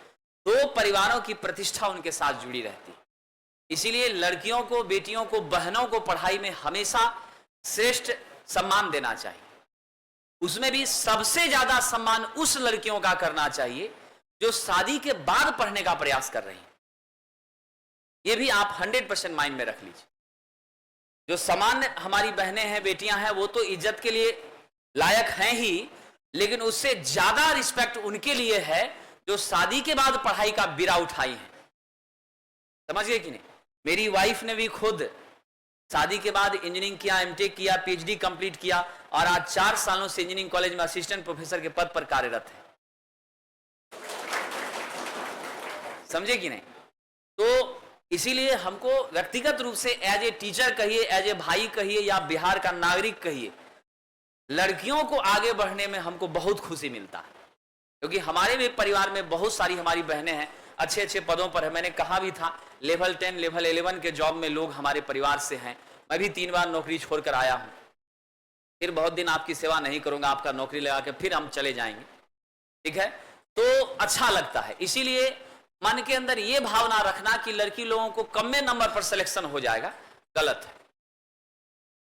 दो परिवारों की प्रतिष्ठा उनके साथ जुड़ी रहती है। इसीलिए लड़कियों को, बेटियों को, बहनों को पढ़ाई में हमेशा श्रेष्ठ सम्मान देना चाहिए। उसमें भी सबसे ज्यादा सम्मान उस लड़कियों का करना चाहिए जो शादी के बाद पढ़ने का प्रयास कर रही हैं। यह भी आप 100% माइंड में रख लीजिए। जो सामान्य हमारी बहनें हैं, बेटियां हैं, वो तो इज्जत के लिए लायक हैं ही, लेकिन उससे ज्यादा रिस्पेक्ट उनके लिए है जो शादी के बाद पढ़ाई का बीड़ा उठाई है। समझ गए कि नहीं? मेरी वाइफ ने भी खुद शादी के बाद इंजीनियरिंग किया, एमटेक किया, पीएचडी कंप्लीट किया और आज 4 सालों से इंजीनियरिंग कॉलेज में असिस्टेंट प्रोफेसर के पद पर कार्यरत है। समझे कि नहीं? तो इसीलिए हमको व्यक्तिगत रूप से एज ए टीचर कहिए, एज ए भाई कहिए या बिहार का नागरिक कहिए, लड़कियों को आगे बढ़ने में हमको बहुत खुशी मिलता है। क्योंकि हमारे भी परिवार में बहुत सारी हमारी बहनें हैं, अच्छे अच्छे पदों पर है। मैंने कहा भी था, लेवल 10, लेवल 11 के जॉब में लोग हमारे परिवार से हैं। मैं भी 3 बार नौकरी छोड़कर आया हूं। फिर बहुत दिन आपकी सेवा नहीं करूंगा, आपका नौकरी लगा के फिर हम चले जाएंगे। ठीक है, तो अच्छा लगता है। इसीलिए मन के अंदर यह भावना रखना कि लड़की लोगों को कम में नंबर पर सिलेक्शन हो जाएगा, गलत है।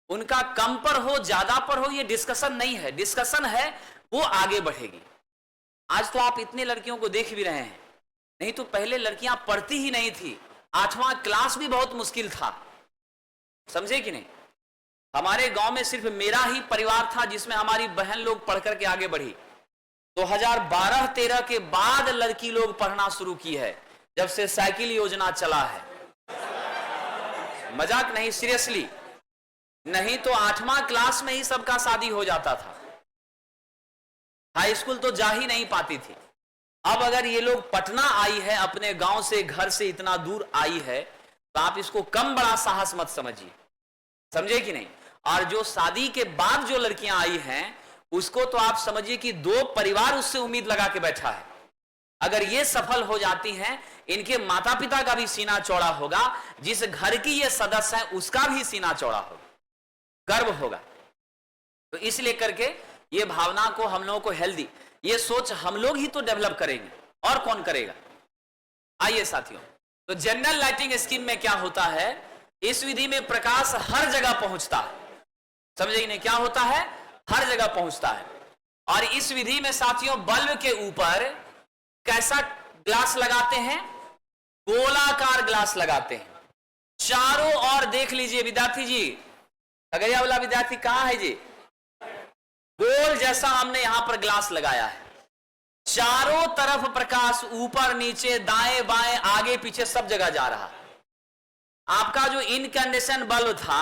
उनका कम पर हो, ज्यादा पर हो, यह डिस्कशन नहीं है। डिस्कशन है वो आगे बढ़ेगी। आज तो आप इतने लड़कियों को देख भी रहे हैं, नहीं तो पहले लड़कियां पढ़ती ही नहीं थी। 8वां क्लास भी बहुत मुश्किल था। समझे कि नहीं? हमारे गांव में सिर्फ मेरा ही परिवार था जिसमें हमारी बहन लोग पढ़ करके आगे बढ़ी। 2012-13 के बाद लड़की लोग पढ़ना शुरू की है, जब से साइकिल योजना चला है। मजाक नहीं, सीरियसली। नहीं तो 8वां क्लास में ही सबका शादी हो जाता था, हाई स्कूल तो जा ही नहीं पाती थी। अब अगर ये लोग पटना आई है, अपने गांव से, घर से इतना दूर आई है, तो आप इसको कम बड़ा साहस मत समझिए। समझे कि नहीं? और जो शादी के बाद जो लड़कियां आई हैं, उसको तो आप समझिए कि 2 परिवार उससे उम्मीद लगा के बैठा है। अगर ये सफल हो जाती हैं, इनके माता पिता का भी सीना चौड़ा होगा, जिस घर की ये सदस्य है उसका भी सीना चौड़ा होगा, गर्व होगा। तो इसलिए करके ये भावना को हम लोगों को हेल्दी, ये सोच हम लोग ही तो डेवलप करेंगे, और कौन करेगा? आइए साथियों, तो जनरल लाइटिंग स्कीम में क्या होता है? इस विधि में प्रकाश हर जगह पहुंचता है। समझे कि नहीं? क्या होता है? हर जगह पहुंचता है। और इस विधि में साथियों बल्ब के ऊपर कैसा ग्लास लगाते हैं? गोलाकार ग्लास लगाते हैं। चारों ओर देख लीजिए विद्यार्थी जी, खगड़िया वाला विद्यार्थी कहां है जी? गोल जैसा हमने यहां पर ग्लास लगाया है। चारों तरफ प्रकाश ऊपर नीचे दाएं बाएं आगे पीछे सब जगह जा रहा है। आपका जो इनकैंडेसेंट बल्ब था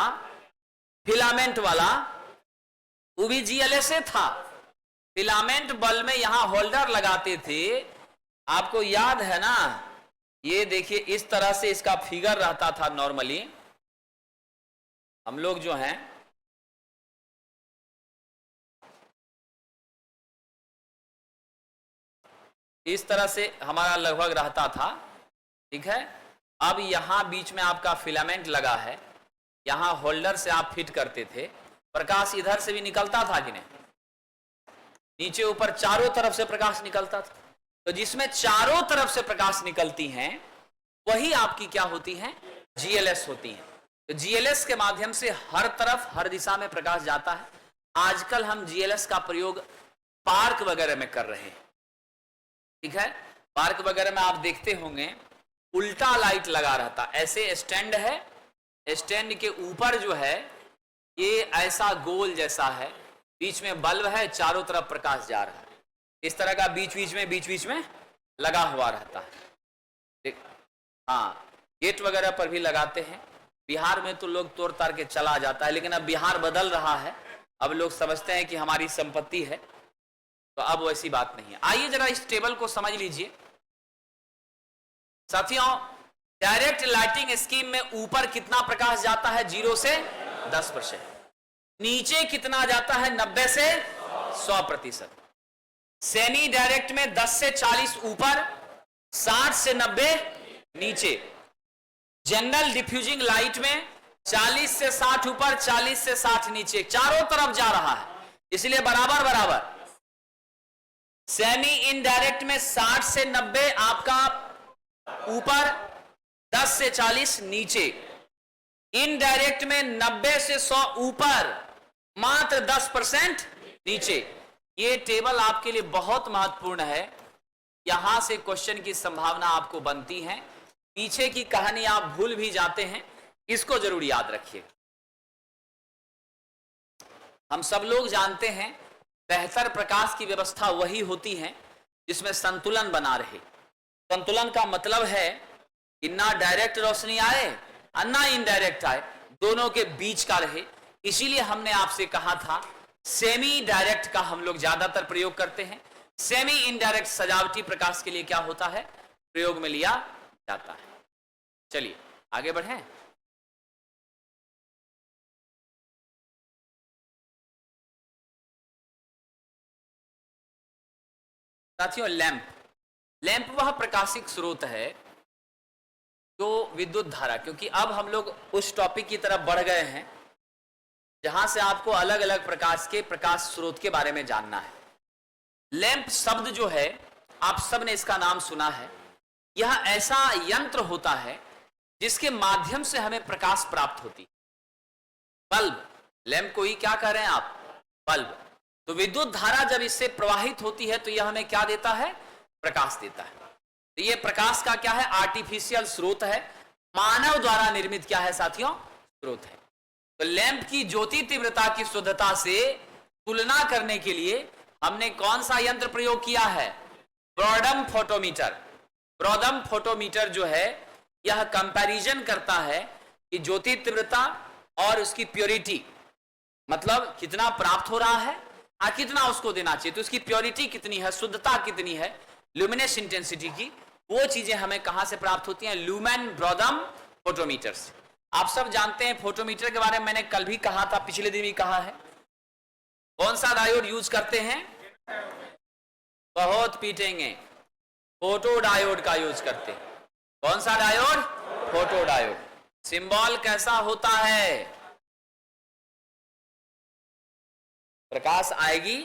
फिलामेंट वाला, वो भी GLS से था। फिलामेंट बल्ब में यहां होल्डर लगाते थे, आपको याद है ना? ये देखिए इस तरह से इसका फिगर रहता था। नॉर्मली हम लोग जो हैं इस तरह से हमारा लगभग रहता था। ठीक है, अब यहां बीच में आपका फिलामेंट लगा है, यहां होल्डर से आप फिट करते थे। प्रकाश इधर से भी निकलता था कि नहीं? नीचे ऊपर चारों तरफ से प्रकाश निकलता था। तो जिसमें चारों तरफ से प्रकाश निकलती हैं वही आपकी क्या होती हैं, जीएलएस होती हैं। तो जीएलएस के माध्यम से हर तरफ हर दिशा में प्रकाश जाता है। आजकल हम जीएलएस का प्रयोग पार्क वगैरह में कर रहे हैं, ठीक है। पार्क वगैरह में आप देखते होंगे उल्टा लाइट लगा रहता, ऐसे स्टैंड है, स्टैंड के ऊपर जो है ये ऐसा गोल जैसा है, बीच में बल्ब है, चारों तरफ प्रकाश जा रहा है, इस तरह का बीच बीच में लगा हुआ रहता है। हाँ, गेट वगैरह पर भी लगाते हैं। बिहार में तो लोग तोड़ ताड़ के चला जाता है, लेकिन अब बिहार बदल रहा है, अब लोग समझते हैं कि हमारी संपत्ति है, तो अब वैसी बात नहीं है। आइए जरा इस टेबल को समझ लीजिए साथियों। डायरेक्ट लाइटिंग स्कीम में ऊपर कितना प्रकाश जाता है, 0 से 10%। नीचे कितना जाता है, 90 से 100%। सेमी डायरेक्ट में 10 से 40 ऊपर, 60 से 90 नीचे। जनरल डिफ्यूजिंग लाइट में 40 से 60 ऊपर, 40 से 60 नीचे, चारों तरफ जा रहा है, इसलिए बराबर बराबर। सेमी इनडायरेक्ट में 60 से 90 आपका ऊपर, 10 से 40 नीचे। इनडायरेक्ट में 90 से 100 ऊपर, मात्र 10% नीचे। ये टेबल आपके लिए बहुत महत्वपूर्ण है, यहां से क्वेश्चन की संभावना आपको बनती है। पीछे की कहानी आप भूल भी जाते हैं, इसको जरूर याद रखिए। हम सब लोग जानते हैं बेहतर प्रकाश की व्यवस्था वही होती है जिसमें संतुलन बना रहे। संतुलन का मतलब है कि ना डायरेक्ट रोशनी आए और ना इनडायरेक्ट आए, दोनों के बीच का रहे। इसीलिए हमने आपसे कहा था सेमी डायरेक्ट का हम लोग ज्यादातर प्रयोग करते हैं। सेमी इनडायरेक्ट सजावटी प्रकाश के लिए क्या होता है, प्रयोग में लिया जाता है। चलिए आगे बढ़ें। साथियों, लैंप वह प्रकाशिक स्रोत है जो विद्युत धारा, क्योंकि अब हम लोग उस टॉपिक की तरफ बढ़ गए हैं जहां से आपको अलग अलग प्रकाश के प्रकाश स्रोत के बारे में जानना है। लैंप शब्द जो है आप सब ने इसका नाम सुना है। यह ऐसा यंत्र होता है जिसके माध्यम से हमें प्रकाश प्राप्त होती है। बल्ब, लैंप को ही क्या कह रहे हैं आप, बल्ब। तो विद्युत धारा जब इससे प्रवाहित होती है तो यह हमें क्या देता है, प्रकाश देता है। तो ये प्रकाश का क्या है, आर्टिफिशियल स्रोत है, मानव द्वारा निर्मित क्या है साथियों, स्रोत है। तो लैंप की ज्योति तीव्रता की शुद्धता से तुलना करने के लिए हमने कौन सा यंत्र प्रयोग किया है, ब्रॉडम फोटोमीटर। ब्रॉडम फोटोमीटर जो है यह कंपैरिजन करता है कि ज्योति तीव्रता और उसकी प्योरिटी, मतलब कितना प्राप्त हो रहा है और कितना उसको देना चाहिए, तो उसकी प्योरिटी कितनी है, शुद्धता कितनी है, ल्यूमिनेस इंटेंसिटी की, वो चीजें हमें कहां से प्राप्त होती हैं, ल्यूमेन ब्रॉडम फोटोमीटर से। आप सब जानते हैं फोटोमीटर के बारे में मैंने कल भी कहा था, पिछले दिन भी कहा है। कौन सा डायोड यूज करते हैं, बहुत पीटेंगे, फोटो डायोड का यूज करते हैं। कौन सा डायोड, फोटो डायोड। सिंबल कैसा होता है, प्रकाश आएगी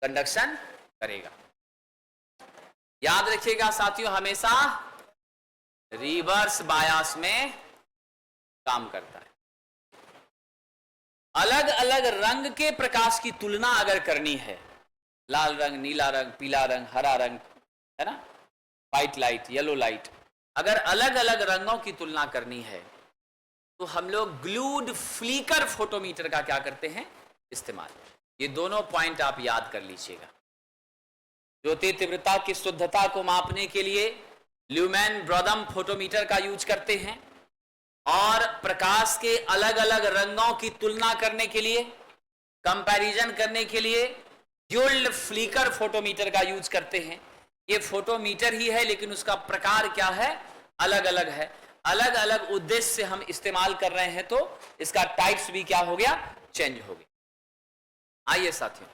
कंडक्शन करेगा। याद रखिएगा साथियों, हमेशा रिवर्स बायस में काम करता है। अलग अलग रंग के प्रकाश की तुलना अगर करनी है, लाल रंग, नीला रंग, पीला रंग, हरा रंग, है ना, व्हाइट लाइट, येलो लाइट, अगर अलग अलग रंगों की तुलना करनी है तो हम लोग ग्लूड फ्लिकर फोटोमीटर का क्या करते हैं, इस्तेमाल। ये दोनों पॉइंट आप याद कर लीजिएगा। ज्योति तीव्रता की शुद्धता को मापने के लिए ल्यूमेन ब्रॉडम फोटोमीटर का यूज करते हैं, और प्रकाश के अलग अलग रंगों की तुलना करने के लिए, कंपैरिजन करने के लिए ड्यूल फ्लिकर फोटोमीटर का यूज करते हैं। ये फोटोमीटर ही है लेकिन उसका प्रकार क्या है, अलग अलग है। अलग अलग उद्देश्य से हम इस्तेमाल कर रहे हैं तो इसका टाइप्स भी क्या हो गया, चेंज हो गया। आइए साथियों,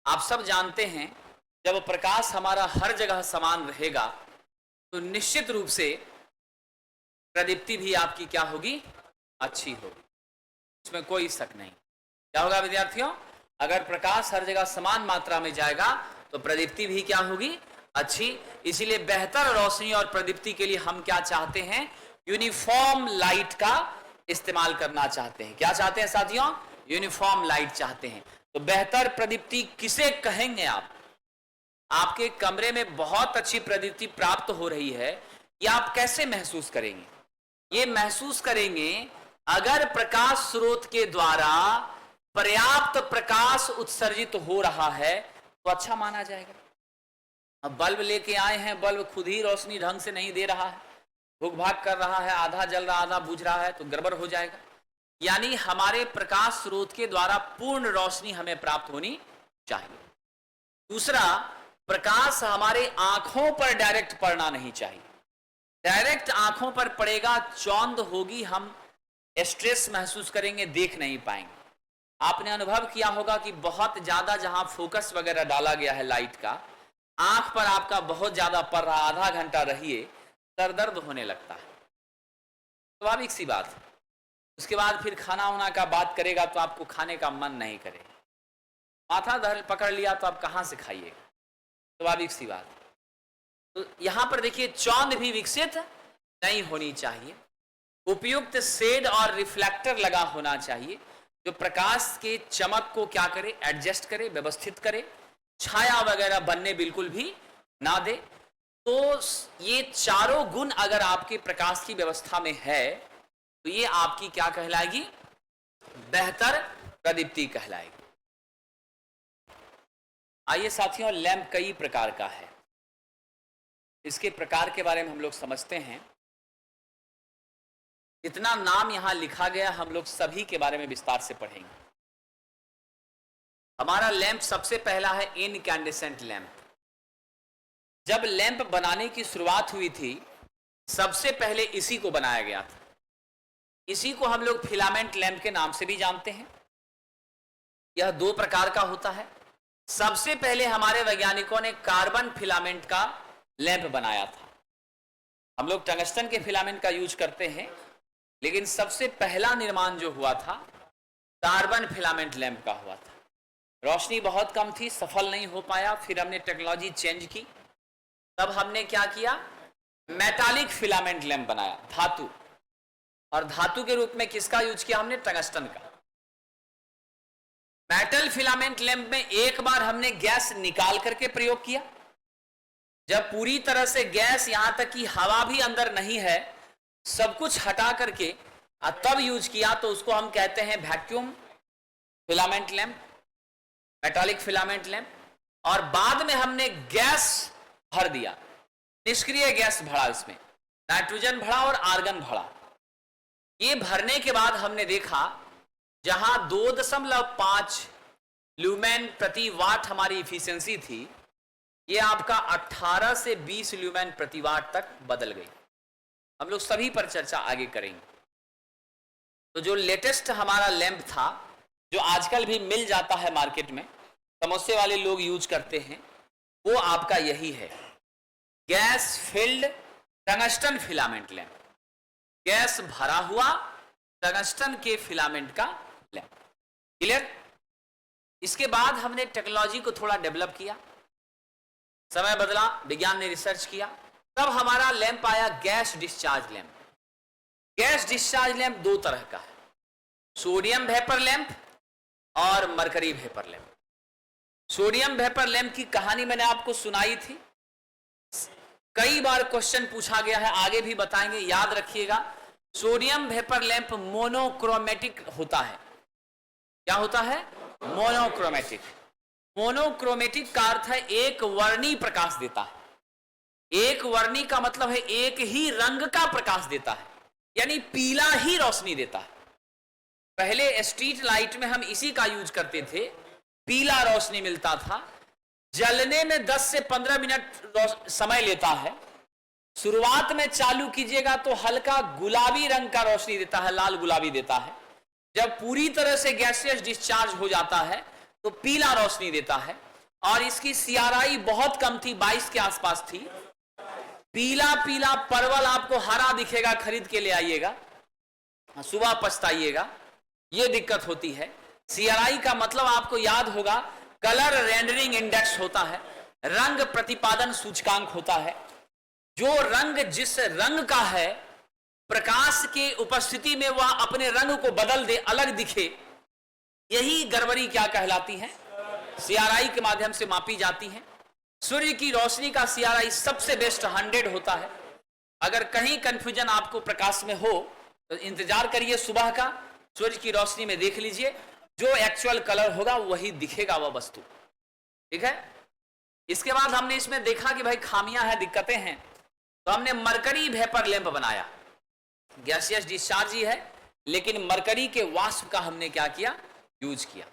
आप सब जानते हैं जब प्रकाश हमारा हर जगह समान रहेगा तो निश्चित रूप से प्रदीप्ति भी आपकी क्या होगी, अच्छी होगी, इसमें कोई शक नहीं। क्या होगा विद्यार्थियों, अगर प्रकाश हर जगह समान मात्रा में जाएगा तो प्रदीप्ति भी क्या होगी, अच्छी। इसीलिए बेहतर रोशनी और प्रदीप्ति के लिए हम क्या चाहते हैं? यूनिफॉर्म लाइट का इस्तेमाल करना चाहते हैं। क्या चाहते हैं साथियों? यूनिफॉर्म लाइट चाहते हैं। तो बेहतर प्रदीप्ति किसे कहेंगे आप? आपके कमरे में बहुत अच्छी प्रदीप्ति प्राप्त हो रही है, ये आप कैसे महसूस करेंगे? ये महसूस करेंगे अगर प्रकाश स्रोत के द्वारा पर्याप्त प्रकाश उत्सर्जित हो रहा है तो अच्छा माना जाएगा। अब बल्ब लेके आए हैं, बल्ब खुद ही रोशनी ढंग से नहीं दे रहा है, भुक भाग कर रहा है, आधा जल रहा आधा बुझ रहा है, तो गड़बड़ हो जाएगा। यानी हमारे प्रकाश स्रोत के द्वारा पूर्ण रोशनी हमें प्राप्त होनी चाहिए। दूसरा, प्रकाश हमारे आंखों पर डायरेक्ट पड़ना नहीं चाहिए। डायरेक्ट आंखों पर पड़ेगा, चौंध होगी, हम स्ट्रेस महसूस करेंगे, देख नहीं पाएंगे। आपने अनुभव किया होगा कि बहुत ज्यादा जहां फोकस वगैरह डाला गया है लाइट का, आंख पर आपका बहुत ज्यादा पड़ रहा, आधा घंटा रहिए, सर दर्द होने लगता है। स्वाभाविक सी बात। उसके बाद फिर खाना वाना का बात करेगा तो आपको खाने का मन नहीं करेगा। माथा दर्द पकड़ लिया तो आप कहां से खाइएगा? स्वाभाविक सी बात। तो यहां पर देखिए, चौंध भी विकसित नहीं होनी चाहिए। उपयुक्त शेड और रिफ्लेक्टर लगा होना चाहिए जो प्रकाश के चमक को क्या करे? एडजस्ट करे, व्यवस्थित करे, छाया वगैरह बनने बिल्कुल भी ना दे। तो ये चारों गुण अगर आपके प्रकाश की व्यवस्था में है तो ये आपकी क्या कहलाएगी? बेहतर प्रदीप्ति कहलाएगी। आइए साथियों, लैंप कई प्रकार का है। इसके प्रकार के बारे में हम लोग समझते हैं। इतना नाम यहां लिखा गया, हम लोग सभी के बारे में विस्तार से पढ़ेंगे। हमारा लैंप सबसे पहला है इनकैंडेसेंट लैंप। जब लैंप बनाने की शुरुआत हुई थी, सबसे पहले इसी को बनाया गया था। इसी को हम लोग फिलामेंट लैंप के नाम से भी जानते हैं। यह दो प्रकार का होता है। सबसे पहले हमारे वैज्ञानिकों ने कार्बन फिलामेंट का लैंप बनाया था। हम लोग टंगस्टन के फिलामेंट का यूज करते हैं, लेकिन सबसे पहला निर्माण जो हुआ था कार्बन फिलामेंट लैंप का हुआ था। रोशनी बहुत कम थी, सफल नहीं हो पाया। फिर हमने टेक्नोलॉजी चेंज की, तब हमने क्या किया? मेटालिक फिलामेंट लैंप बनाया, धातु। और धातु के रूप में किसका यूज किया हमने? टंगस्टन का। मेटल फिलामेंट लैंप में एक बार हमने गैस निकाल करके प्रयोग किया। जब पूरी तरह से गैस, यहां तक कि हवा भी अंदर नहीं है, सब कुछ हटा करके तब यूज किया, तो उसको हम कहते हैं vacuum filament lamp, metallic filament lamp. और बाद में हमने गैस भर दिया, निष्क्रिय गैस भरा, इसमें नाइट्रोजन भरा और आर्गन भरा। ये भरने के बाद हमने देखा जहां 2.5 ल्यूमेन प्रति वाट हमारी इफिशिएंसी थी, ये आपका 18 से 20 ल्यूमेन प्रति वाट तक बदल गई। हम लोग सभी पर चर्चा आगे करेंगे। तो जो लेटेस्ट हमारा लैंप था, जो आजकल भी मिल जाता है मार्केट में, समोसे वाले लोग यूज करते हैं, वो आपका यही है, gas filled tungsten filament lamp. Gas भरा हुआ टंगस्टन के फिलामेंट का लैंप। क्लियर? इसके बाद हमने टेक्नोलॉजी को थोड़ा डेवलप किया, समय बदला, विज्ञान ने रिसर्च किया, तब हमारा लैंप आया gas discharge lamp. Gas discharge lamp दो तरह का है, सोडियम वेपर लैंप और mercury vapour lamp. Sodium vapour lamp की कहानी मैंने आपको सुनाई थी, कई बार क्वेश्चन पूछा गया है, आगे भी बताएंगे, याद रखिएगा। सोडियम वेपर लैंप मोनोक्रोमेटिक होता है। क्या होता है? मोनोक्रोमेटिक। मोनोक्रोमेटिक का अर्थ है एक वर्णी प्रकाश देता है। एक वर्णी का मतलब है एक ही रंग का प्रकाश देता है, यानी पीला ही रोशनी देता है। पहले स्ट्रीट लाइट में हम इसी का यूज करते थे, पीला रोशनी मिलता था। जलने में 10 से 15 मिनट समय लेता है। शुरुआत में चालू कीजिएगा तो हल्का गुलाबी रंग का रोशनी देता है, लाल गुलाबी देता है। जब पूरी तरह से गैसियस डिस्चार्ज हो जाता है तो पीला रोशनी देता है। और इसकी CRI बहुत कम थी, 22 के आसपास थी। पीला पीला परवल आपको हरा दिखेगा, खरीद के ले आइएगा, सुबह पछताइएगा, ये दिक्कत होती है। CRI का मतलब आपको याद होगा, कलर रेंडरिंग इंडेक्स होता है। रंग प्रतिपादन सूचकांक होता है। जो रंग जिस रंग का है, प्रकाश के उपस्थिति में वह अपने रंग को बदल दे, अलग दिखे, यही गड़बड़ी क्या कहलाती है? CRI के माध्यम से मापी जाती है। सूर्य की रोशनी का CRI सबसे बेस्ट 100 होता है। अगर कहीं कंफ्यूजन आपको प्रकाश में हो तो इंतजार करिए सुबह का, सूर्य की रोशनी में देख लीजिए, जो एक्चुअल कलर होगा वही दिखेगा वह वस्तु। ठीक है। इसके बाद हमने इसमें देखा कि भाई खामियां हैं, दिक्कतें हैं, तो हमने मरकरी वेपर लैंप बनाया। गैसियस डिस्चार्ज ही है, लेकिन मरकरी के वाष्प का हमने क्या किया? यूज किया।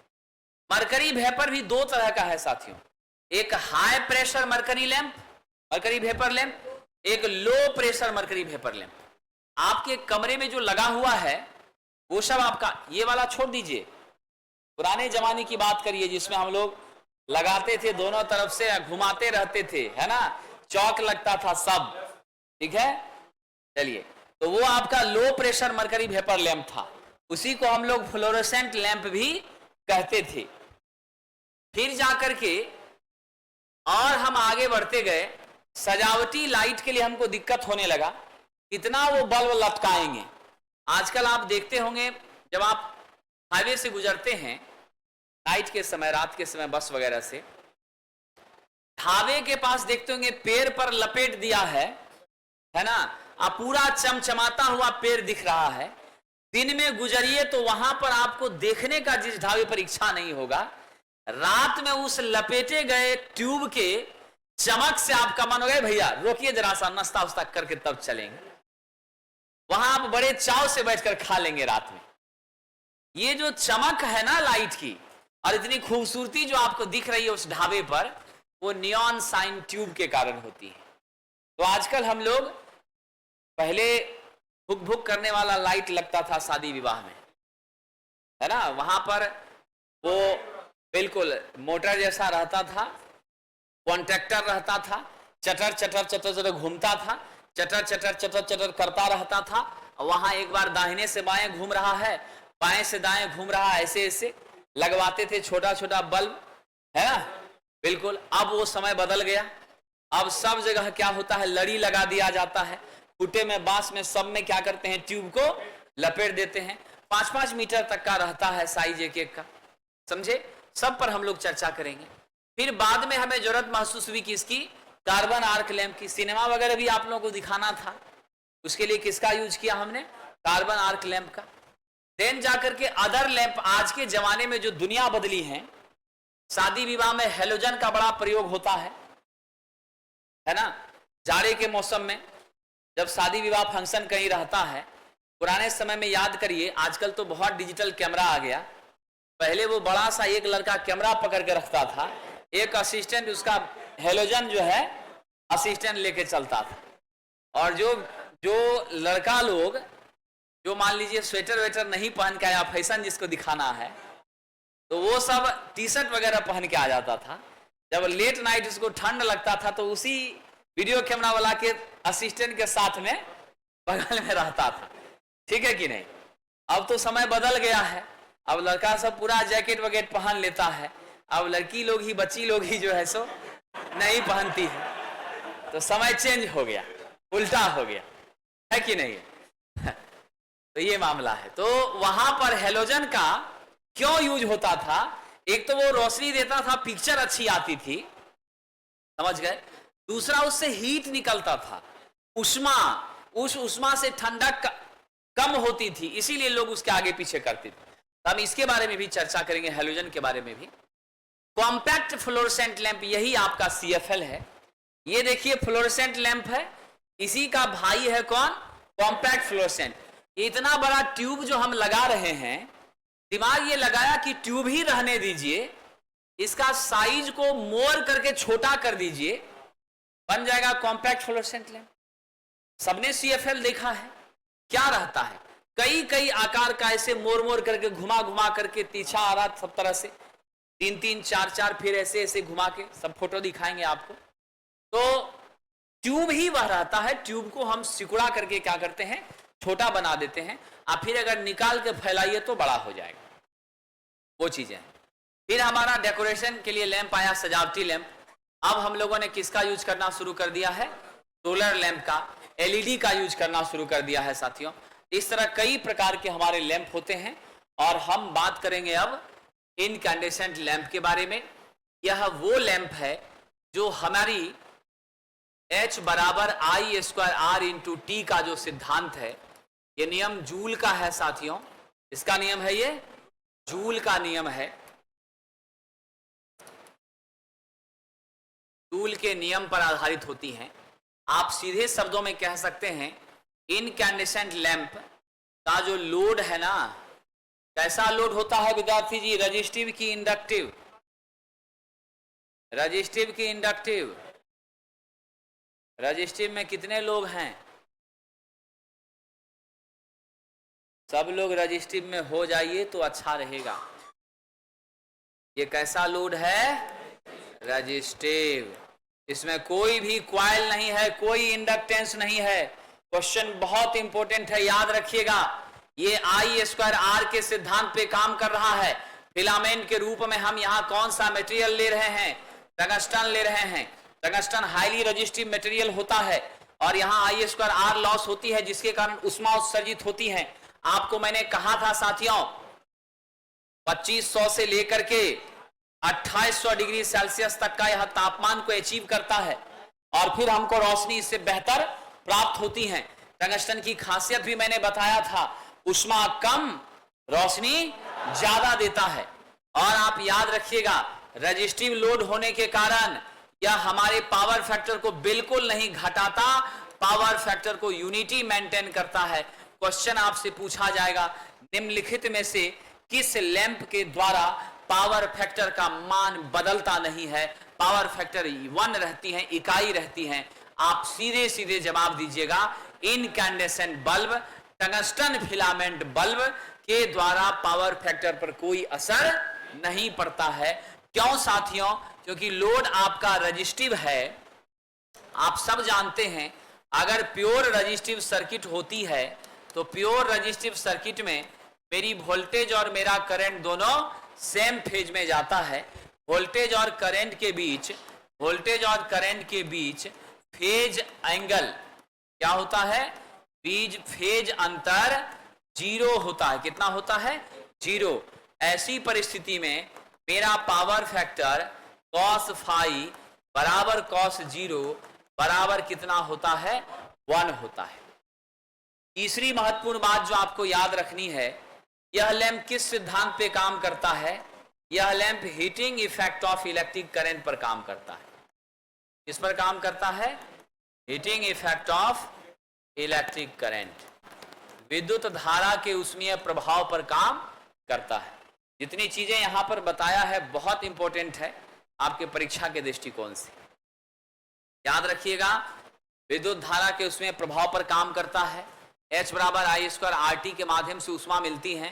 मरकरी वेपर भी दो तरह का है साथियों, एक high pressure mercury lamp, mercury vapour lamp, एक low pressure mercury vapour lamp. आपके कमरे में जो लगा हुआ है वो सब आपका, ये वाला छोड़ दीजिए, पुराने जमाने की बात करिए जिसमें हम लोग लगाते थे, दोनों तरफ से घुमाते रहते थे, है ना, चौक लगता था सब। ठीक है, चलिए, तो वो आपका लो प्रेशर मरकरी वेपर लैंप था, उसी को हम लोग फ्लोरोसेंट लैंप भी कहते थे। फिर जाकर के और हम आगे बढ़ते गए, सजावटी लाइट के लिए हमको दिक्कत होने लगा, कितना वो बल्ब लटकाएंगे। आजकल आप देखते होंगे जब आप हाईवे से गुजरते हैं नाइट के समय, रात के समय बस वगैरह से, ढाबे के पास देखते होंगे पेड़ पर लपेट दिया है ना, आप पूरा चमचमाता हुआ पेड़ दिख रहा है। दिन में गुजरिए तो वहां पर आपको देखने का जिस ढाबे पर इच्छा नहीं होगा, रात में उस लपेटे गए ट्यूब के चमक से आपका मन हो गया भैया रोकिए जरा सा, नाश्ता उस्ता करके तब चलेंगे। वहां आप बड़े चाव से बैठकर खा लेंगे रात में। ये जो चमक है ना लाइट की, और इतनी खूबसूरती जो आपको दिख रही है उस ढाबे पर, वो नियॉन साइन ट्यूब के कारण होती है। तो आजकल हम लोग, पहले भुक भुक करने वाला लाइट लगता था शादी विवाह में, है ना, वहां पर वो बिल्कुल मोटर जैसा रहता था, कॉन्ट्रैक्टर रहता था, चटर चटर चटर चटर घूमता था, चटर चटर चटर चटर करता रहता था। वहां एक बार दाहिने से बाएं घूम रहा है, बाएं से दाएं घूम रहा है, ऐसे ऐसे लगवाते थे छोटा छोटा बल्ब, है ना, बिल्कुल। अब वो समय बदल गया, अब सब जगह क्या होता है, लड़ी लगा दिया जाता है, फूटे में, बांस में, सब में क्या करते हैं, ट्यूब को लपेट देते हैं। 5-5 मीटर तक का रहता है साइज एक एक का, समझे। सब पर हम लोग चर्चा करेंगे। फिर बाद में हमें जरूरत महसूस हुई कि इसकी कार्बन आर्क लैंप की, सिनेमा वगैरह भी आप लोगों को दिखाना था, उसके लिए किसका यूज किया हमने? कार्बन आर्क लैंप का। देन जाकर के अदर लैंप, आज के जमाने में जो दुनिया बदली है, शादी विवाह में हेलोजन का बड़ा प्रयोग होता है ना, जाड़े के मौसम में जब शादी विवाह फंक्शन कहीं रहता है। पुराने समय में याद करिए, आजकल तो बहुत डिजिटल कैमरा आ गया, पहले वो बड़ा सा एक लड़का कैमरा पकड़ के रखता था, एक असिस्टेंट उसका हेलोजन जो है असिस्टेंट लेके चलता था। और जो लड़का लोग जो मान लीजिए स्वेटर वेटर नहीं पहन के आया, फैशन जिसको दिखाना है, तो वो सब टी शर्ट वगैरह पहन के आ जाता था। जब लेट नाइट उसको ठंड लगता था तो उसी वीडियो कैमरा वाला के असिस्टेंट के साथ में बगल में रहता था। ठीक है कि नहीं? अब तो समय बदल गया है, अब लड़का सब पूरा जैकेट वगैरह पहन लेता है, अब लड़की लोग ही, बच्ची लोग ही जो है सो नहीं पहनती है। तो समय चेंज हो गया, उल्टा हो गया, है कि नहीं? तो ये मामला है। तो वहां पर हेलोजन का क्यों यूज होता था? एक तो वो रोशनी देता था, पिक्चर अच्छी आती थी, समझ गए। दूसरा, उससे हीट निकलता था, उष्मा, उस उष्मा से ठंडक कम होती थी, इसीलिए लोग उसके आगे पीछे करते थे। तो हम इसके बारे में भी चर्चा करेंगे, हेलोजन के बारे में भी। कॉम्पैक्ट फ्लोरोसेंट लैंप, यही आपका CFL है। ये देखिए फ्लोरोसेंट लैंप है, इसी का भाई है कौन? Compact fluorescent. इतना बड़ा ट्यूब जो हम लगा रहे हैं, दिमाग ये लगाया कि ट्यूब ही रहने दीजिए, इसका साइज को मोर करके छोटा कर दीजिए, बन जाएगा कॉम्पैक्ट फ्लोरोसेंट लैंप। सबने CFL देखा है, क्या रहता है, कई कई आकार का ऐसे मोर मोर करके घुमा घुमा करके, तीछा आ रहा सब तरह से, 3-3 4-4 फिर ऐसे ऐसे घुमा के, सब फोटो दिखाएंगे आपको। तो ट्यूब ही वह रहता है, ट्यूब को हम सिकुड़ा करके क्या करते हैं, छोटा बना देते हैं, और फिर अगर निकाल के फैलाइए तो बड़ा हो जाएगा, वो चीजें हैं। फिर हमारा डेकोरेशन के लिए लैंप आया, सजावटी लैंप। अब हम लोगों ने किसका यूज करना शुरू कर दिया है? सोलर लैंप का, एलईडी का यूज करना शुरू कर दिया है साथियों। इस तरह कई प्रकार के हमारे लैंप होते हैं और हम बात करेंगे अब इनकैंडेसेंट लैंप के बारे में। यह वो लैंप है जो हमारी H बराबर I square R into T का जो सिद्धांत है, ये नियम जूल का है साथियों। इसका नियम है, ये जूल का नियम है। जूल के नियम पर आधारित होती हैं। आप सीधे शब्दों में कह सकते हैं इनकैंडेसेंट लैंप का जो लोड है ना, कैसा लोड होता है विद्यार्थी जी? रजिस्टिव की इंडक्टिव, रजिस्टिव की इंडक्टिव। रजिस्टिव में कितने लोग हैं? सब लोग रजिस्टिव में हो जाइए तो अच्छा रहेगा। ये कैसा लोड है? रजिस्टिव। इसमें कोई भी कॉइल नहीं है, कोई इंडक्टेंस नहीं है। क्वेश्चन बहुत इंपॉर्टेंट है, याद रखिएगा। ये I स्क्वायर R के सिद्धांत पे काम कर रहा है। फिलामेंट के रूप में हम यहाँ कौन सा मटेरियल ले रहे हैं? टंगस्टन ले रहे हैं। टंगस्टन हाईली रजिस्टिव मटेरियल होता है और यहाँ I स्क्वायर R लॉस होती है, जिसके कारण ऊष्मा उत्सर्जित होती है। आपको मैंने कहा था साथियों 2500 से लेकर के 2800 डिग्री सेल्सियस तक का यह तापमान को अचीव करता है और फिर हमको रोशनी इससे बेहतर प्राप्त होती है। टंगस्टन की खासियत भी मैंने बताया था, ऊष्मा कम, रोशनी ज्यादा देता है। और आप याद रखिएगा रजिस्टिव लोड होने के कारण यह हमारे पावर फैक्टर को बिल्कुल नहीं घटाता, पावर फैक्टर को यूनिटी मेंटेन करता है। क्वेश्चन आपसे पूछा जाएगा निम्नलिखित में से किस लैंप के द्वारा पावर फैक्टर का मान बदलता नहीं है? पावर फैक्टर 1 रहती है, इकाई रहती है। आप सीधे सीधे जवाब दीजिएगा incandescent bulb, tungsten filament bulb के द्वारा पावर फैक्टर पर कोई असर नहीं पड़ता है। क्यों साथियों? क्योंकि लोड आपका रजिस्टिव है। आप सब जानते हैं अगर प्योर रजिस्टिव सर्किट होती है तो प्योर रजिस्टिव सर्किट में मेरी वोल्टेज और मेरा करंट दोनों सेम फेज में जाता है। वोल्टेज और करंट के बीच, वोल्टेज और करंट के बीच फेज एंगल क्या होता है? बीच फेज अंतर 0 होता है। कितना होता है? 0। ऐसी परिस्थिति में मेरा पावर फैक्टर cos फाई बराबर cos 0 बराबर कितना होता है? 1 होता है। तीसरी महत्वपूर्ण बात जो आपको याद रखनी है, यह लैंप किस सिद्धांत पे काम करता है? यह lamp heating effect of electric current पर काम करता है। किस पर काम करता है? Heating effect of electric current, विद्युत धारा के ऊष्मीय प्रभाव पर काम करता है। जितनी चीजें यहां पर बताया है बहुत इंपॉर्टेंट है आपके परीक्षा के दृष्टिकोण से। याद रखिएगा विद्युत धारा के ऊष्मीय प्रभाव पर काम करता है। H बराबर I स्क्वायर RT के माध्यम से ऊष्मा मिलती है।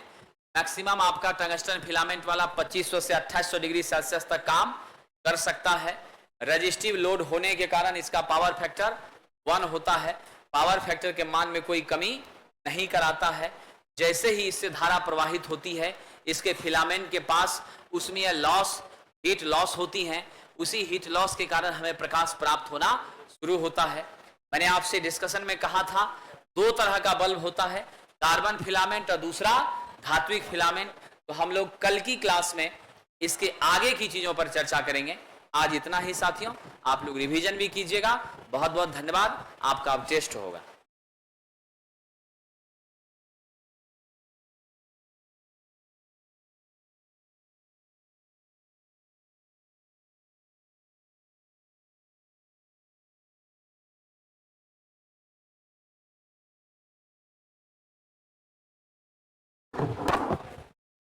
मैक्सिमम आपका टंगस्टन फिलामेंट वाला 2500 से 2800 डिग्री सेल्सियस तक काम कर सकता है। रजिस्टिव लोड होने के कारण इसका पावर फैक्टर 1 होता है। पावर फैक्टर के मान में कोई कमी नहीं कराता है। जैसे ही इससे धारा प्रवाहित होती है इसके फिलामेंट के पास ऊष्मीय लॉस, हीट लॉस होती है। उसी हीट लॉस के कारण हमें प्रकाश प्राप्त होना शुरू होता है। मैंने आपसे डिस्कशन में कहा था 2 तरह का बल्ब होता है, कार्बन फिलामेंट और दूसरा धात्विक फिलामेंट। तो हम लोग कल की क्लास में इसके आगे की चीजों पर चर्चा करेंगे। आज इतना ही साथियों, आप लोग रिवीजन भी कीजिएगा। बहुत बहुत धन्यवाद। आपका अब टेस्ट होगा।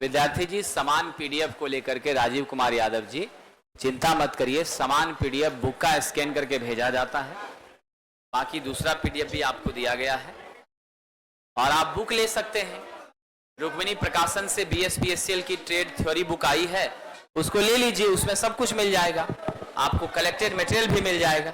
विद्यार्थी जी समान पीडीएफ को लेकर के राजीव कुमार यादव जी चिंता मत करिए, समान पीडीएफ बुक का स्कैन करके भेजा जाता है। बाकी दूसरा पीडीएफ भी आपको दिया गया है और आप बुक ले सकते हैं। रुक्मिणी प्रकाशन से BSPSCL की ट्रेड थ्योरी बुक आई है, उसको ले लीजिए, उसमें सब कुछ मिल जाएगा। आपको कलेक्टेड मटेरियल भी मिल जाएगा।